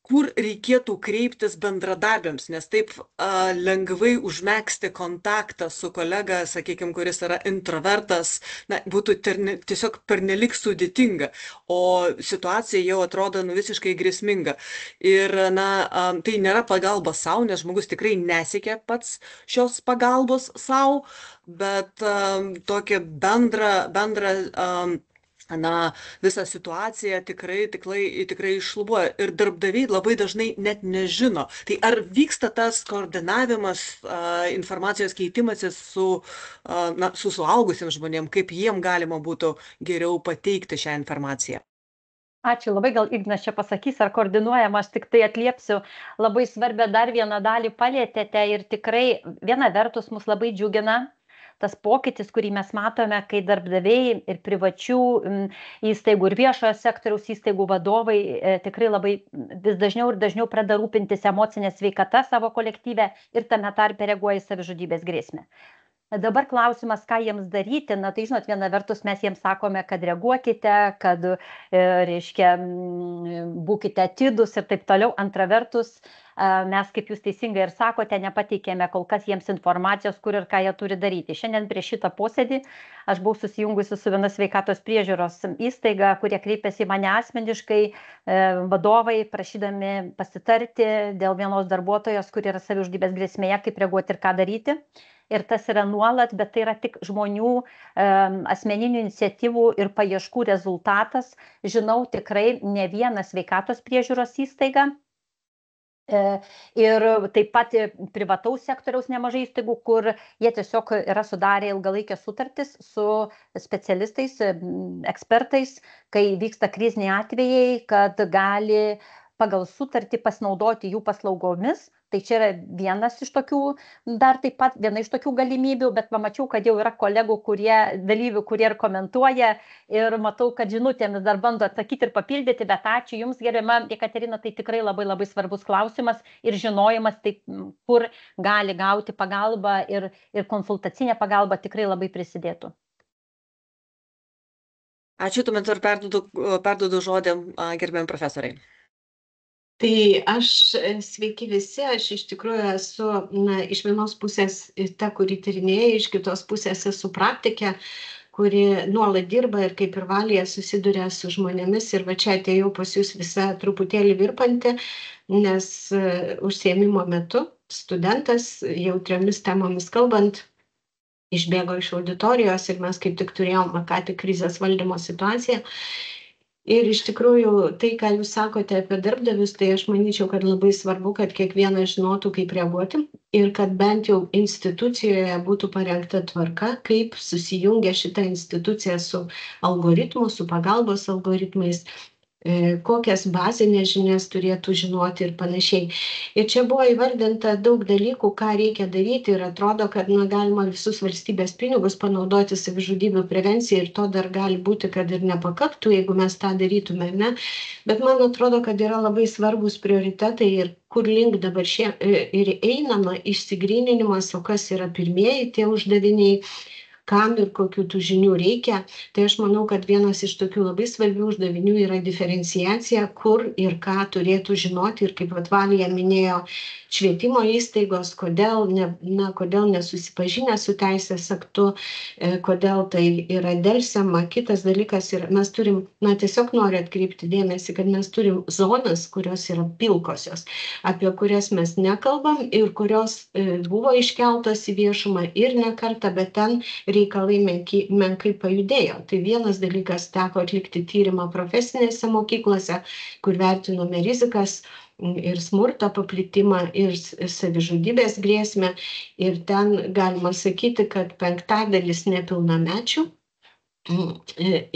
A: kur reikėtų kreiptis bendradarbiams, nes taip lengvai užmegzti kontaktą su kolega, sakykime, kuris yra introvertas, būtų tiesiog pernelik sudėtinga, o situacija jau atrodo visiškai grėsminga. Ir tai nėra pagalba savo, nes žmogus tikrai nesiekia pats šios pagalbos savo, bet tokia bendra visą situaciją tikrai iššlubuoja ir darbdaviai labai dažnai net nežino. Tai ar vyksta tas koordinavimas, informacijos keitimasis su suaugusiems žmonėms, kaip jiem galima būtų geriau pateikti šią informaciją?
F: Ačiū labai, gal Ignas čia pasakys, ar koordinuojama, aš tik tai atliepsiu. Labai svarbią dar vieną dalį palėtėte ir tikrai viena vertus mus labai džiugina tas pokytis, kurį mes matome, kai darbdaviai ir privačių įstaigų ir viešojo sektoriaus įstaigų vadovai tikrai labai vis dažniau ir dažniau pradeda rūpintis emocinę sveikatą savo kolektyve ir tame tarpe reaguoja į savižudybės grėsmę. Dabar klausimas, ką jiems daryti, tai žinot, viena vertus mes jiems sakome, kad reaguokite, kad, reiškia, būkite atidūs ir taip toliau. Antra vertus, mes, kaip jūs teisingai ir sakote, nepateikėme kol kas jiems informacijos, kur ir ką jie turi daryti. Šiandien prieš šitą posėdį aš buvau susijungusi su viena sveikatos priežiūros įstaiga, kurie kreipėsi į mane asmeniškai, vadovai, prašydami pasitarti dėl vienos darbuotojos, kuri yra savižudybės grėsmėje, kaip reaguoti ir ką daryti. Ir tas yra nuolat, bet tai yra tik žmonių asmeninių iniciatyvų ir paieškų rezultatas. Žinau tikrai ne vieną sveikatos priežiūros įstaigą ir taip pat privataus sektoriaus nemažai įstaigų, kur jie tiesiog yra sudarę ilgalaikės sutartis su specialistais, ekspertais, kai vyksta kriziniai atvejai, kad gali pagal sutartį pasinaudoti jų paslaugomis. Tai čia yra viena iš tokių galimybių, bet pamačiau, kad jau yra kolegų, dalyvių, kurie ir komentuoja ir matau, kad žinutėmis dar bando atsakyti ir papildyti, bet ačiū Jums, gerbiama Jekaterina, tai tikrai labai labai svarbus klausimas ir žinojimas, tai kur gali gauti pagalbą ir konsultacinę pagalbą tikrai labai prisidėtų.
A: Ačiū, tuomet ir perduodu žodį gerbiamam profesoriai.
G: Tai aš, sveiki visi, aš iš tikrųjų esu iš vienos pusės ta, kuri tyrinėja, iš kitos pusės esu praktikė, kuri nuolat dirba ir kaip ir Valija susiduria su žmonėmis. Ir va čia atėjau pas jūs visą truputėlį virpanti, nes užsiėmimo metu studentas jau 3 temomis kalbant išbėgo iš auditorijos ir mes kaip tik turėjom ką tik krizės valdymo situaciją. Ir iš tikrųjų, tai, ką jūs sakote apie darbdavius, tai aš manyčiau, kad labai svarbu, kad kiekvienas žinotų, kaip reaguoti ir kad bent jau institucijoje būtų parengta tvarka, kaip susijungia šitą instituciją su algoritmu, su pagalbos algoritmais, kokias bazinės žinias turėtų žinoti ir panašiai. Ir čia buvo įvardinta daug dalykų, ką reikia daryti ir atrodo, kad galima visus valstybės pinigus panaudoti savižudybių prevencijai ir to dar gali būti, kad ir nepakaktų, jeigu mes tą darytume, ne? Bet man atrodo, kad yra labai svarbus prioritetai ir kur link dabar ir einama išsigryninimas, o kas yra pirmieji tie uždaviniai, kam ir kokių tų žinių reikia. Tai aš manau, kad vienas iš tokių labai svarbių uždavinių yra diferenciacija, kur ir ką turėtų žinoti ir kaip Valija minėjo, švietimo įstaigos, kodėl nesusipažinę su teisės aktu, kodėl tai yra delsiama. Kitas dalykas yra, mes turim, tiesiog noriu atkreipti dėmesį, kad mes turim zonas, kurios yra pilkosios, apie kurias mes nekalbam ir kurios buvo iškeltos į viešumą ir ne kartą, bet ten reikalai menkai pajudėjo. Tai vienas dalykas, teko atlikti tyrimą profesinėse mokyklose, kur vertinome rizikas ir smurto paplitimą ir savižudybės grėsmę. Ir ten galima sakyti, kad 5% nepilnamečių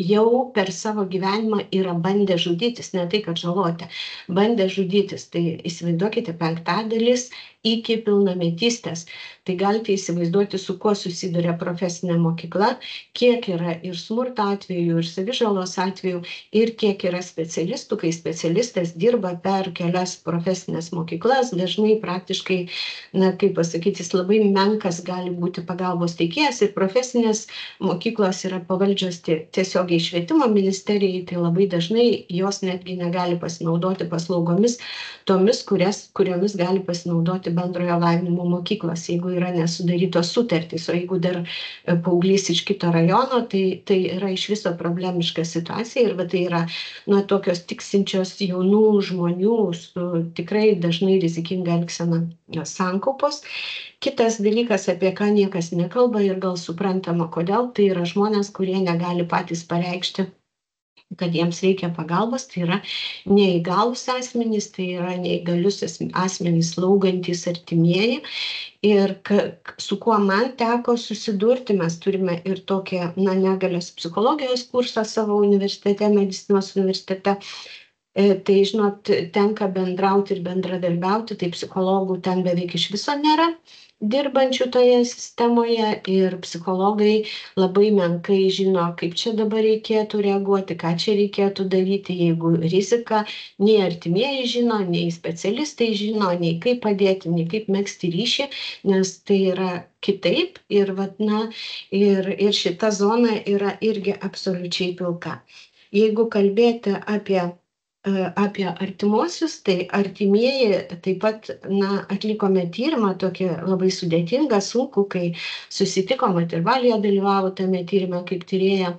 G: jau per savo gyvenimą yra bandę žudytis, ne tai, kad žaloti, bandę žudytis. Tai įsivaizduokite, 5% iki pilnametystės. Tai galite įsivaizduoti, su kuo susiduria profesinė mokykla, kiek yra ir smurto atvejų, ir savižalos atvejų, ir kiek yra specialistų, kai specialistas dirba per kelias profesinės mokyklas, dažnai praktiškai, kaip pasakyti, jis labai menkas gali būti pagalbos teikėjas ir profesinės mokyklos yra pavaldžios tiesiogiai švietimo ministerijai, tai labai dažnai jos netgi negali pasinaudoti paslaugomis tomis, kuriomis gali pasinaudoti bendrojo lavinimo mokyklos, jeigu yra nesudarytos sutartys, o jeigu dar paauglys iš kito rajono, tai yra iš viso problemiška situacija ir tai yra tokios tiksinčios jaunų žmonių su tikrai dažnai rizikinga elgsena sankaupos. Kitas dalykas, apie ką niekas nekalba ir gal suprantama, kodėl, tai yra žmonės, kurie negali patys pareikšti, kad jiems reikia pagalbos, tai yra neįgalūs asmenys, tai yra neįgalius asmenys slaugantys artimieji. Ir su kuo man teko susidurti, mes turime ir tokią negalios psichologijos kursą savo universitete, medicinos universitete. Tai, žinot, tenka bendrauti ir bendradarbiauti, tai psichologų ten beveik iš viso nėra dirbančių toje sistemoje ir psichologai labai menkai žino, kaip čia dabar reikėtų reaguoti, ką čia reikėtų daryti, jeigu rizika, nei artimieji žino, nei specialistai žino, nei kaip padėti, nei kaip megzti ryšį, nes tai yra kitaip ir, ir šita zona yra irgi absoliučiai pilka. Jeigu kalbėti apie artimuosius, tai artimieji taip pat atlikome tyrimą tokį labai sudėtingą, sunkų, kai susitikom, ir Valija dalyvavo tame tyrime kaip tyrėja,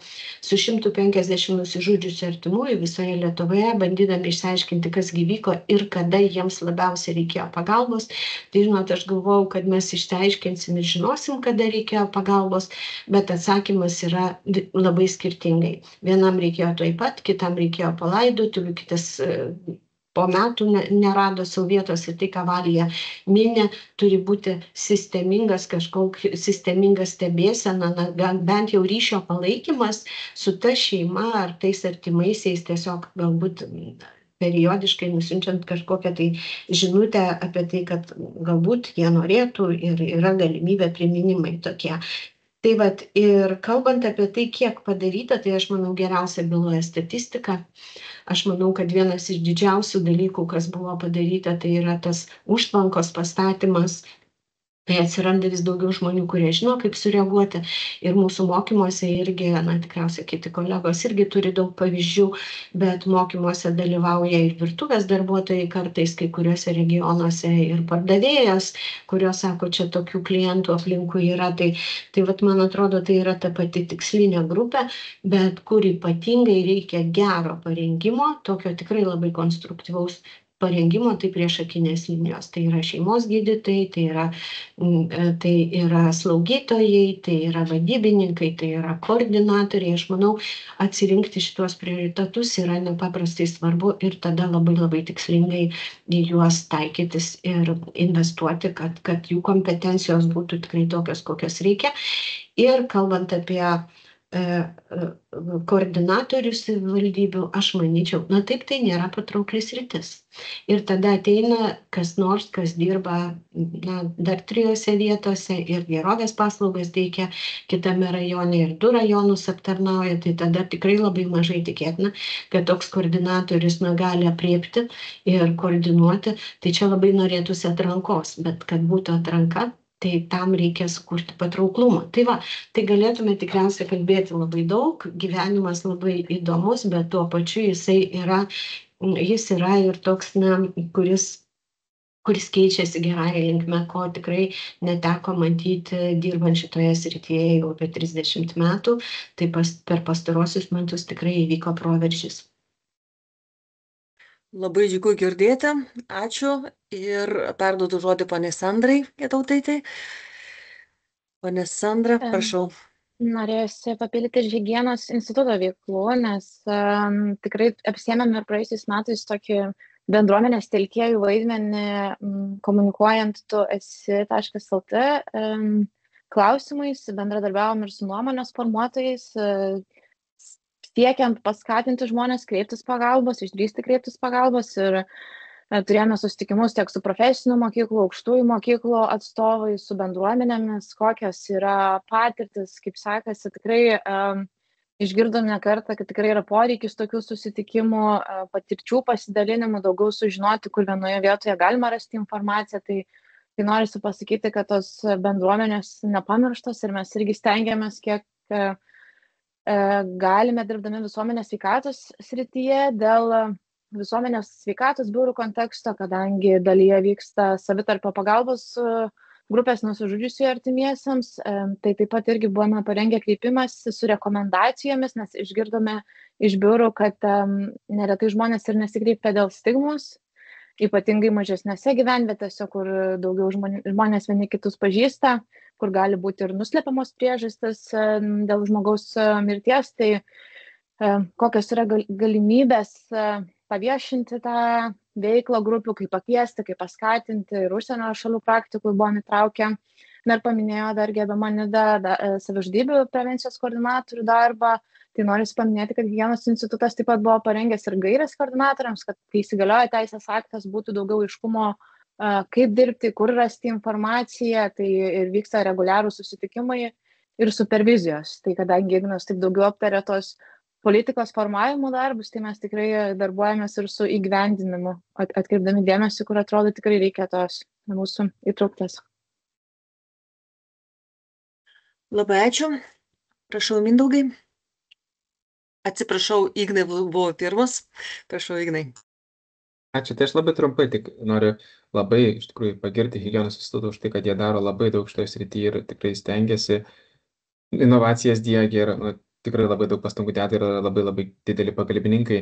G: su 150 nusižudžiusių artimųjų visoje Lietuvoje, bandydami išsiaiškinti, kas vyko ir kada jiems labiausiai reikėjo pagalbos. Tai, žinot, aš galvojau, kad mes išsiaiškinsim ir žinosim, kada reikėjo pagalbos, bet atsakymas yra labai skirtingai. Vienam reikėjo taip pat, kitam reikėjo palaidotuvių, kitas po metų nerado savo vietos ir tai, ką Valija mini, turi būti sisteminga stebėsena, bent jau ryšio palaikymas su ta šeima ar tais artimaisiais, tiesiog galbūt periodiškai nusiunčiant kažkokią tai žinutę apie tai, kad galbūt jie norėtų ir yra galimybė priminimai tokie. Tai ir kalbant apie tai, kiek padaryta, tai aš manau geriausia byloja statistika. Aš manau, kad vienas iš didžiausių dalykų, kas buvo padaryta, tai yra tas užtvankos pastatymas. Tai atsiranda vis daugiau žmonių, kurie žino, kaip sureaguoti. Ir mūsų mokymuose irgi, tikriausiai kiti kolegos irgi turi daug pavyzdžių, bet mokymuose dalyvauja ir virtuvės darbuotojai kartais, kai kuriuose regionuose ir pardavėjas, kurios sako, čia tokių klientų aplinkui yra. Tai man atrodo, tai yra ta pati tikslinė grupė, bet kur ypatingai reikia gero parengimo, tokio tikrai labai konstruktyvaus parengimo, tai priešakinės linijos. Tai yra šeimos gydytojai, tai yra slaugytojai, tai yra vadybininkai, tai yra koordinatoriai. Aš manau, atsirinkti šitos prioritetus yra nepaprastai svarbu ir tada labai tikslingai į juos taikytis ir investuoti, kad jų kompetencijos būtų tikrai tokios, kokios reikia. Ir kalbant apie koordinatorių savivaldybių, aš manyčiau, taip tai nėra patraukli sritis. Ir tada ateina kas nors, kas dirba dar 3 vietose ir gerovės paslaugas teikia kitame rajone ir 2 rajonus aptarnauja, tai tada tikrai labai mažai tikėtina, kad toks koordinatorius gali apriepti ir koordinuoti. Tai čia labai norėtųsi atrankos, bet kad būtų atranka, tai tam reikia sukurti patrauklumą. Tai va, tai galėtume tikriausiai kalbėti labai daug, gyvenimas labai įdomus, bet tuo pačiu jis yra ir toks, kuris keičiasi gerąją linkme, ko tikrai neteko matyti dirbant šitoje srityje jau apie 30 metų, tai per pastarosius metus tikrai įvyko proveržis.
A: Labai džiugu girdėti, ačiū ir perduodu žodį poniai Sandrai Getautaitei. Pone Sandra, prašau.
E: Norėjusi papildyti ir higienos instituto veiklų, nes tikrai apsiėmėme ir praėjusiais metais tokį bendruomenės telkėjų vaidmenį, komunikuojant tu esi.lt klausimais, bendradarbiavom ir su nuomonės formuotojais, siekiant paskatinti žmonės kreiptis pagalbos, išdrįsti kreiptis pagalbos ir turėjome susitikimus tiek su profesinių mokyklų, aukštųjų mokyklų atstovai, su bendruomenėmis, kokios yra patirtis, kaip sekasi. Tikrai išgirdome ne kartą, kad tikrai yra poreikis tokių susitikimų, patirčių pasidalinimų, daugiau sužinoti, kur vienoje vietoje galima rasti informaciją. Tai norisi pasakyti, kad tos bendruomenės nepamirštos ir mes irgi stengiamės, kiek galime dirbdami visuomenės sveikatos srityje dėl visuomenės sveikatos biurų konteksto, kadangi dalyje vyksta savitarpio pagalbos grupės nusižudžiusiųjų artimiesiems. Tai taip pat irgi buvome parengę kreipimąsi su rekomendacijomis, nes išgirdome iš biurų, kad neretai žmonės ir nesikreipia dėl stigmos, ypatingai mažesnėse gyvenvietėse, kur daugiau žmonės vieni kitus pažįsta, kur gali būti ir nuslepiamos priežastis dėl žmogaus mirties. Tai kokios yra galimybės paviešinti tą veiklą grupių, kaip pakviesti, kaip paskatinti, ir užsienio šalių praktikų buvom įtraukę. Ir paminėjo dar gerbiama Nida savižudybių prevencijos koordinatorių darbą. Tai noriu paminėti, kad higienos institutas taip pat buvo parengęs ir gairės koordinatoriams, kad kai įsigalioja teisės aktas, būtų daugiau aiškumo, kaip dirbti, kur rasti informaciją. Tai ir vyksta reguliarūs susitikimai ir supervizijos. Tai kadangi Ignas taip daugiau aptarė tos politikos formavimo darbus, tai mes tikrai darbuojamės ir su įgyvendinimu, atkreipdami dėmesį, kur atrodo tikrai reikia tos mūsų įtrauktas.
A: Labai ačiū. Prašau, Mindaugai. Atsiprašau, Ignai buvo pirmas. Prašau, Ignai.
B: Ačiū. Tai aš labai trumpai tik noriu labai iš tikrųjų pagirti higienos institutą už tai, kad jie daro labai daug šitoje srityje ir tikrai stengiasi, inovacijas diegia ir tikrai labai daug pastangų deda ir labai dideli pagalbininkai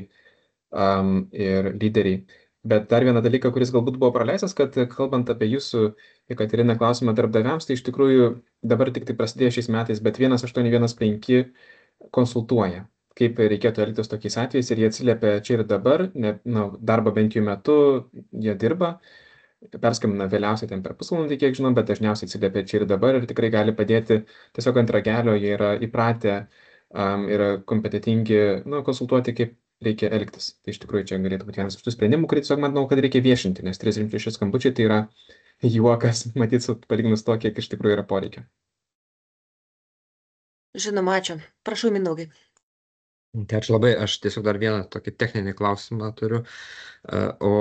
B: ir lyderiai. Bet dar vieną dalyką, kuris galbūt buvo praleistas, kad kalbant apie jūsų, Jekaterina, klausimą darbdaviams, tai iš tikrųjų dabar tik tai prasidėjo šiais metais, bet 1815 konsultuoja, kaip reikėtų elgtis tokiais atvejais ir jie atsiliepia čia ir dabar, darbo bent jų metu jie dirba, perskambina vėliausiai ten per pusvalandį, kiek žinom, bet dažniausiai atsiliepia čia ir dabar ir tikrai gali padėti tiesiog ant ragelio, jie yra įpratę, yra kompetitingi, konsultuoti, kaip reikia elgtis. Tai iš tikrųjų čia galėtų būti vienas iš tų sprendimų, kurį tiesiog manau, kad reikia viešinti, nes 36 skambučiai tai yra juokas, matyt, palyginus to, kiek iš tikrųjų yra poreikio.
A: Žinoma, ačiū. Prašau, Mindaugai.
D: Tai ačiū labai. Aš tiesiog dar vieną tokį techninį klausimą turiu. O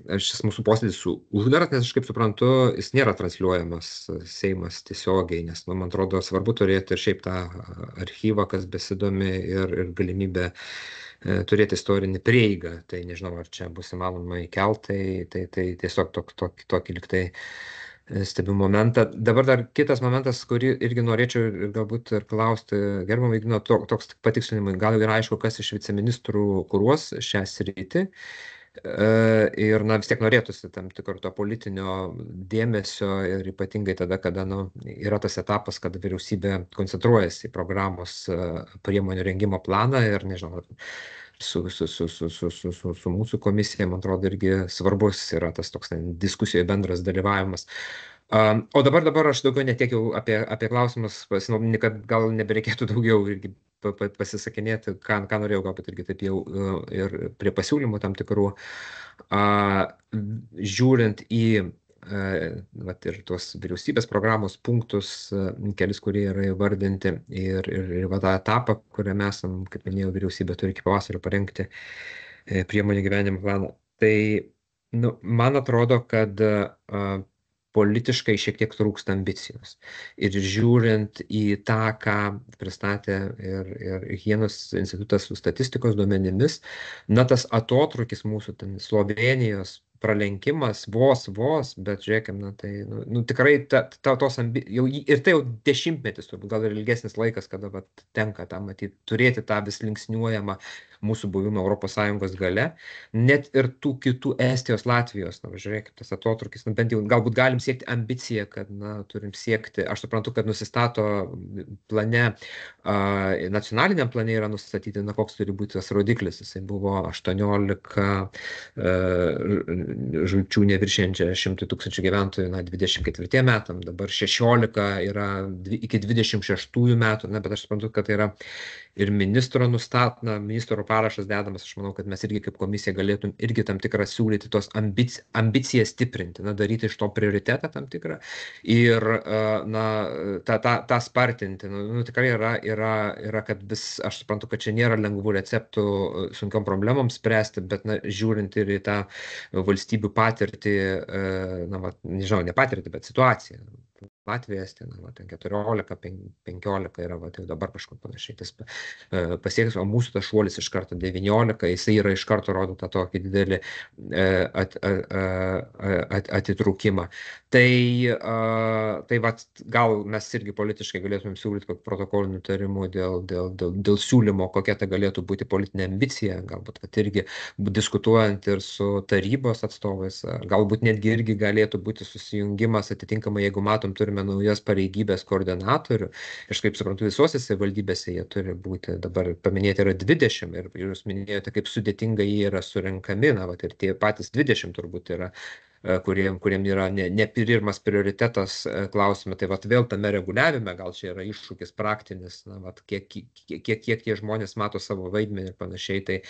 D: šis mūsų posėdis uždaras, nes aš kaip suprantu, jis nėra transliuojamas Seimas tiesiogiai, nes, man atrodo, svarbu turėti ir šiaip tą archyvą, kas besidomi, ir galimybę turėti istorinį prieigą. Tai nežinau, ar čia bus įmanoma įkelt, tai tiesiog tokį liktai stebiu momentą. Dabar dar kitas momentas, kurį irgi norėčiau galbūt ir klausti gerbiamo Igno, toks patikslinimai, gal yra aišku, kas iš viceministrų kuruos šią sritį. Ir vis tiek norėtųsi tam tikro to politinio dėmesio ir ypatingai tada, kada yra tas etapas, kada vyriausybė koncentruojasi į programos priemonių rengimo planą ir, nežinau, su mūsų komisija, man atrodo, irgi svarbus yra tas toks diskusijoje bendras dalyvavimas. O dabar aš daugiau netiekiau apie klausimus, kad gal nebereikėtų daugiau irgi pasisakinėti, ką norėjau galbūt irgi taip jau ir prie pasiūlymų tam tikrų. Žiūrint į ir tuos vyriausybės programos punktus, kelis, kurie yra įvardinti ir tą etapą, kuriame esam, kaip minėjau, vyriausybė turi iki pavasario parengti priemonių gyvenimo planą. Tai man atrodo, kad politiškai šiek tiek trūksta ambicijos. Ir žiūrint į tą, ką pristatė ir Higienos institutas su statistikos duomenimis, tas atotrukis mūsų Slovėnijos pralenkimas vos, bet žiūrėkim, tai tikrai tos ir tai jau dešimtmetis, turbūt gal ir ilgesnis laikas, kada tenka tą matyti, turėti tą vis linksniuojamą mūsų buvimą ES gale, net ir tų kitų Estijos, Latvijos, žiūrėkit, tas atotrukis, bent jau galbūt galim siekti ambiciją, kad turim siekti, aš suprantu, kad nusistato plane, nacionaliniam plane yra nustatyti, koks turi būti tas rodiklis, jisai buvo 18 žūčių neviršiančia 100 000 gyventojų 24 metam, dabar 16 yra iki 26 metų, bet aš suprantu, kad tai yra ir ministro ministro parašas dedamas, aš manau, kad mes irgi kaip komisija galėtum irgi tam tikrą siūlyti tos ambiciją stiprinti, daryti iš to prioritetą tam tikrą ir tą spartinti. Tikrai yra, kad aš suprantu, kad čia nėra lengvų receptų sunkiom problemom spręsti, bet žiūrint ir į tą valstybių patirtį, nežinau, ne patirtį, bet situaciją. Latvija, Estija, 14, 15 yra, jau dabar kažkur panašiai tas pasiekęs, o mūsų tas šuolis iš karto 19, jisai yra iš karto rodo tą tokį didelį atitrūkimą. Tai gal mes irgi politiškai galėtumėm siūlyti kokį protokolinių tarimų dėl siūlymo, kokia tai galėtų būti politinė ambicija, galbūt irgi diskutuojant ir su tarybos atstovais, galbūt netgi irgi galėtų būti susijungimas atitinkamai, jeigu turime naujas pareigybės koordinatorių. Aš kaip suprantu, visose savivaldybėse jie turi būti, dabar paminėti yra 20 ir jūs minėjote, kaip sudėtingai jie yra surenkami, ir tie patys 20 turbūt yra, kuriem yra ne pirmas prioritetas klausime. Tai vėl tame reguliavime, gal čia yra iššūkis praktinis, kiek tie žmonės mato savo vaidmenį ir panašiai. Tai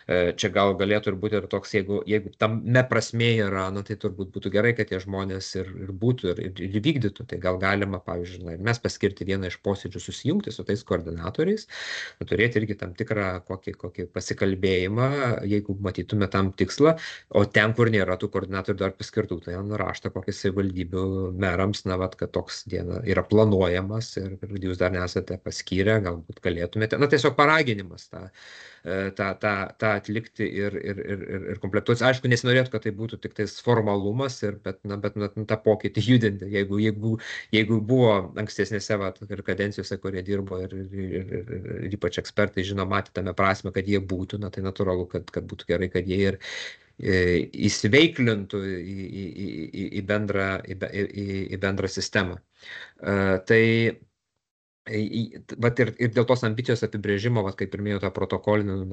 D: čia gal galėtų ir būti ir toks, jeigu tame prasmė yra, tai turbūt būtų gerai, kad tie žmonės ir būtų ir vykdytų. Tai gal galima, pavyzdžiui, mes paskirti vieną iš posėdžių, susijungti su tais koordinatoriais, turėti irgi tam tikrą kokį pasikalbėjimą, jeigu matytume tam tikslą, o ten, kur nėra tų koordinatorių dar paskirtų, tai raštą kokį savivaldybių merams, kad toks diena yra planuojamas ir jūs dar nesate paskyrę, galbūt galėtumėte, tiesiog paraginimas tą atlikti ir komplektuoti. Aišku, nesinorėtų, kad tai būtų tik tais formalumas, bet tą pokytį judinti. Jeigu buvo ankstesnėse ir kadencijose, kurie dirbo ir ypač ekspertai matė tame prasme, kad jie būtų, tai natūralu, kad būtų gerai, kad jie ir įsiveiklintų į bendrą sistemą. Tai ir dėl tos ambicijos apibrėžimo, kaip ir minėjau, tą protokolinį,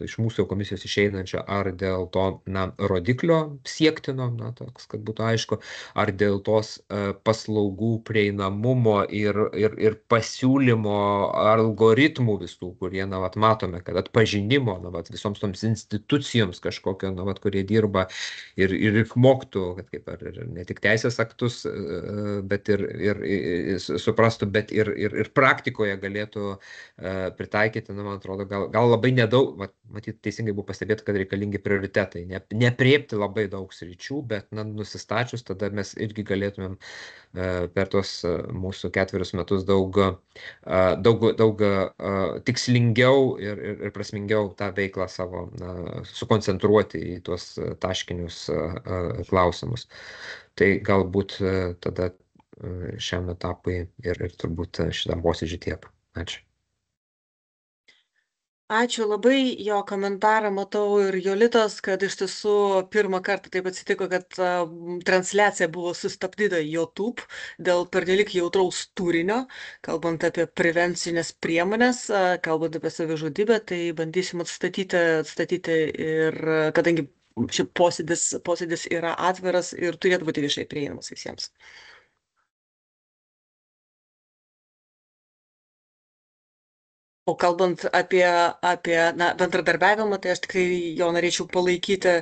D: iš mūsų komisijos išeinančio, ar dėl to rodiklio siektino, toks, kad būtų aišku, ar dėl tos paslaugų prieinamumo ir pasiūlymo algoritmų visų, kurie, matome, kad atpažinimo, visoms toms institucijoms kažkokio, kurie dirba ir moktų, kad ne tik teisės aktus, bet ir suprastų, bet ir praktikoje galėtų pritaikyti, man atrodo, gal labai nedaug, matyt, teisingai buvo pastebėta, kad reikalingi prioritetai, nepriepti labai daug sričių, bet nusistačius, tada mes irgi galėtumėm per tos mūsų 4 metus daug tikslingiau ir prasmingiau tą veiklą savo sukoncentruoti į tuos taškinius klausimus. Tai galbūt tada šiam etapui ir turbūt šitam posėdžiui tiek. Ačiū.
A: Ačiū labai, jo komentarą matau ir Jolitos, kad iš tiesų pirmą kartą taip atsitiko, kad transliacija buvo sustabdyta YouTube dėl pernelik jautraus turinio, kalbant apie prevencinės priemonės, kalbant apie savižudybę, tai bandysim atstatyti ir kadangi ši posėdis yra atviras ir turėtų būti viešai prieinamas visiems. O kalbant apie bendradarbiavimą, tai aš tikrai jo norėčiau palaikyti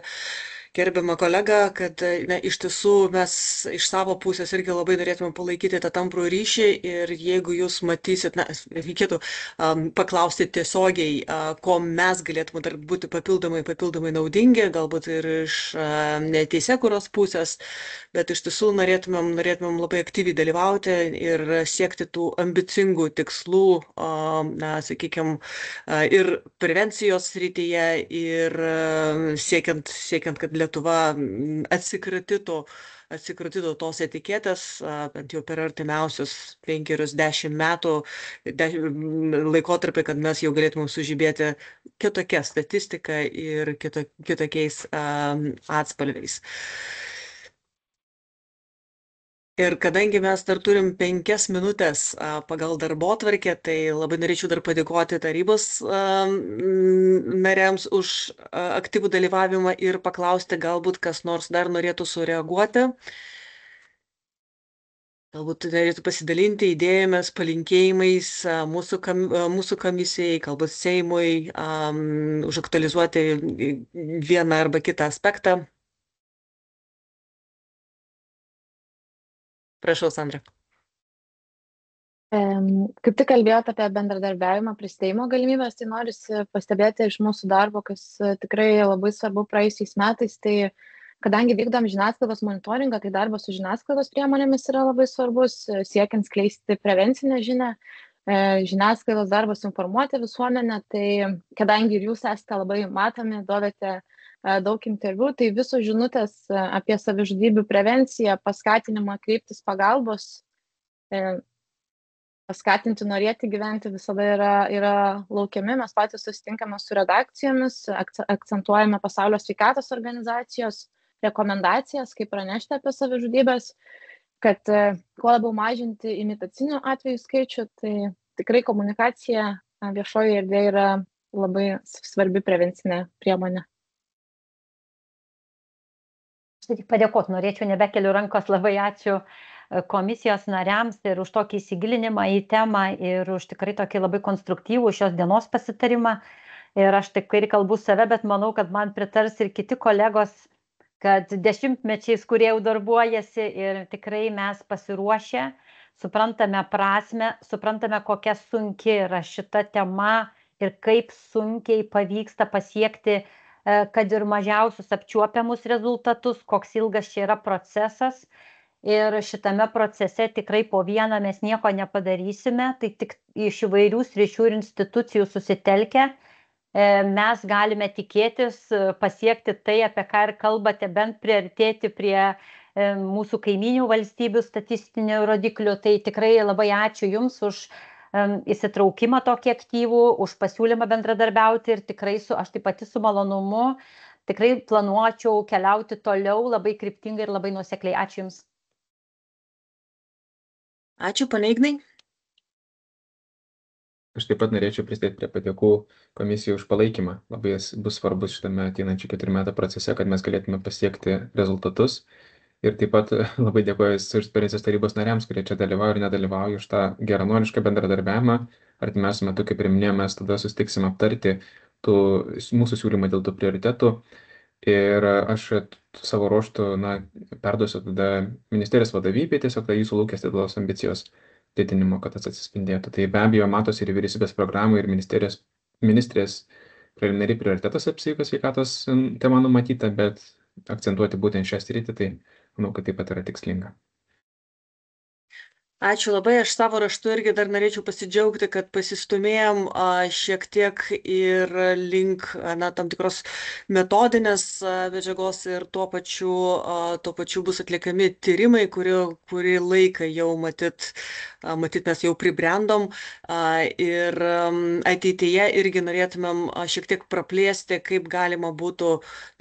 A: gerbiamą kolegą, kad iš tiesų mes iš savo pusės irgi labai norėtume palaikyti tą tamprų ryšį ir jeigu jūs matysit, reikėtų paklausti tiesiogiai, ko mes galėtume dar būti papildomai naudingi, galbūt ir iš neteisėkūros pusės, bet iš tiesų norėtumėm labai aktyviai dalyvauti ir siekti tų ambicingų tikslų, sakykime, ir prevencijos srityje, ir siekiant, kad Lietuva atsikratytų tos etiketės, bent jau per artimiausius 5-10 metų laikotarpį, kad mes jau galėtume sužibėti kitokią statistiką ir kitokiais atspalviais. Ir kadangi mes dar turim 5 minutės pagal darbotvarkę, tai labai norėčiau dar padėkoti tarybos nariams už aktyvų dalyvavimą ir paklausti, galbūt kas nors dar norėtų sureaguoti. Galbūt norėtų pasidalinti idėjomis, palinkėjimais mūsų komisijai, galbūt Seimui, užaktualizuoti vieną arba kitą aspektą. Prašau, Sandra.
E: Kaip tik kalbėjote apie bendradarbiavimą, pristėjimo galimybės, tai norisi pastebėti iš mūsų darbo, kas tikrai labai svarbu praėjusiais metais, tai kadangi vykdom žiniasklaidos monitoringą, tai darbas su žiniasklaidos priemonėmis yra labai svarbus, siekiant skleisti prevencinę žinią, žiniasklaidos darbas informuoti visuomenę, tai kadangi ir jūs esate labai matomi, duodate daug interviu, tai visos žinutės apie savižudybių prevenciją, paskatinimą kreiptis pagalbos, paskatinti norėti gyventi visada yra laukiami. Mes patys susitinkame su redakcijomis, akcentuojame Pasaulio sveikatos organizacijos rekomendacijas, kaip pranešti apie savižudybės, kad kuo labiau mažinti imitacinių atvejų skaičių, tai tikrai komunikacija viešoje erdvėje yra labai svarbi prevencinė priemonė.
F: Tik padėkoti, norėčiau, nebekeliu rankos, labai ačiū komisijos nariams ir už tokį įsigilinimą į temą ir už tikrai tokį labai konstruktyvų šios dienos pasitarimą. Ir aš tikrai kalbu save, bet manau, kad man pritars ir kiti kolegos, kad dešimtmečiais, kurie jau darbuojasi ir tikrai mes pasiruošę, suprantame prasme, suprantame, kokia sunki yra šita tema ir kaip sunkiai pavyksta pasiekti kad ir mažiausius apčiuopiamus rezultatus, koks ilgas čia yra procesas. Ir šitame procese tikrai po vieną mes nieko nepadarysime, tai tik iš įvairių sričių ir institucijų susitelkę mes galime tikėtis pasiekti tai, apie ką ir kalbate, bent priartėti prie mūsų kaiminių valstybių statistinių rodiklių. Tai tikrai labai ačiū Jums už įsitraukimą tokį aktyvų, už pasiūlymą bendradarbiauti ir tikrai aš taip pati su malonumu tikrai planuočiau keliauti toliau labai kryptingai ir labai nuosekliai. Ačiū Jums.
A: Ačiū, ponia Ignai.
B: Aš taip pat norėčiau prisidėti prie padėkų komisijai už palaikymą. Labai bus svarbus šitame ateinančių 4 metų procese, kad mes galėtume pasiekti rezultatus. Ir taip pat labai dėkoju Ekspertizės tarybos nariams, kurie čia dalyvauja ir nedalyvauja, už tą geranorišką bendradarbiavimą. Artimiausiu metu, kaip ir minėjome, mes tada susitiksime aptarti mūsų siūlymą dėl tų prioritetų. Ir aš savo ruožtu perduosiu tada ministerijos vadovybei tiesiog tą jūsų lūkestį dėl tos ambicijos didinimo, kad tas atsispindėtų. Tai be abejo matosi ir vyriausybės programų, ir ministrės preliminariai prioritetas psichikos sveikatos tema numatyta, bet akcentuoti būtent šią sritį, tai manau, kad taip pat yra tikslinga.
A: Ačiū labai, aš savo raštu irgi dar norėčiau pasidžiaugti, kad pasistumėjom šiek tiek ir link tam tikros metodinės medžiagos ir tuo pačiu bus atliekami tyrimai, kurį laiką jau matyt mes jau pribrendom ir ateityje irgi norėtumėm šiek tiek praplėsti, kaip galima būtų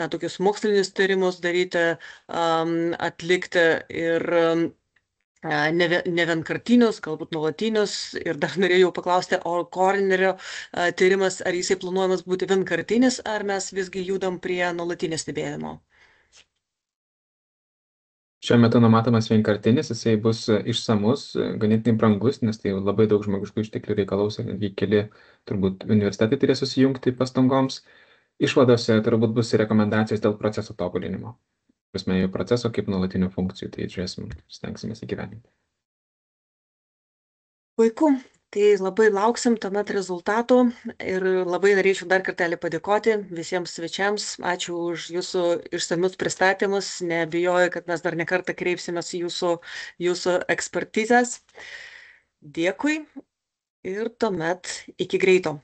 A: tokius mokslinius tyrimus daryti, atlikti ir ne vienkartinius, galbūt nuolatinius. Ir dar norėjau paklausti, o koronerio tyrimas, ar jisai planuojamas būti vienkartinis, ar mes visgi judam prie nuolatinio stebėjimo?
B: Šiuo metu numatomas vienkartinis, jisai bus išsamus, ganėtinai brangus, nes tai labai daug žmogiškų išteklių reikalaus ir netgi keli turbūt universitetai turės susijungti pastangoms. Išvadose turbūt bus rekomendacijos dėl proceso tobulinimo. Prasme, jų proceso kaip nuolatinių funkcijų, tai žiūrėsim, stengsimės įgyvendinti.
A: Puiku, tai labai lauksim tuomet rezultatų ir labai norėčiau dar kartelį padėkoti visiems svečiams. Ačiū už jūsų išsamius pristatymus, neabejoju, kad mes dar nekartą kreipsimės jūsų ekspertizės. Dėkui ir tuomet iki greito.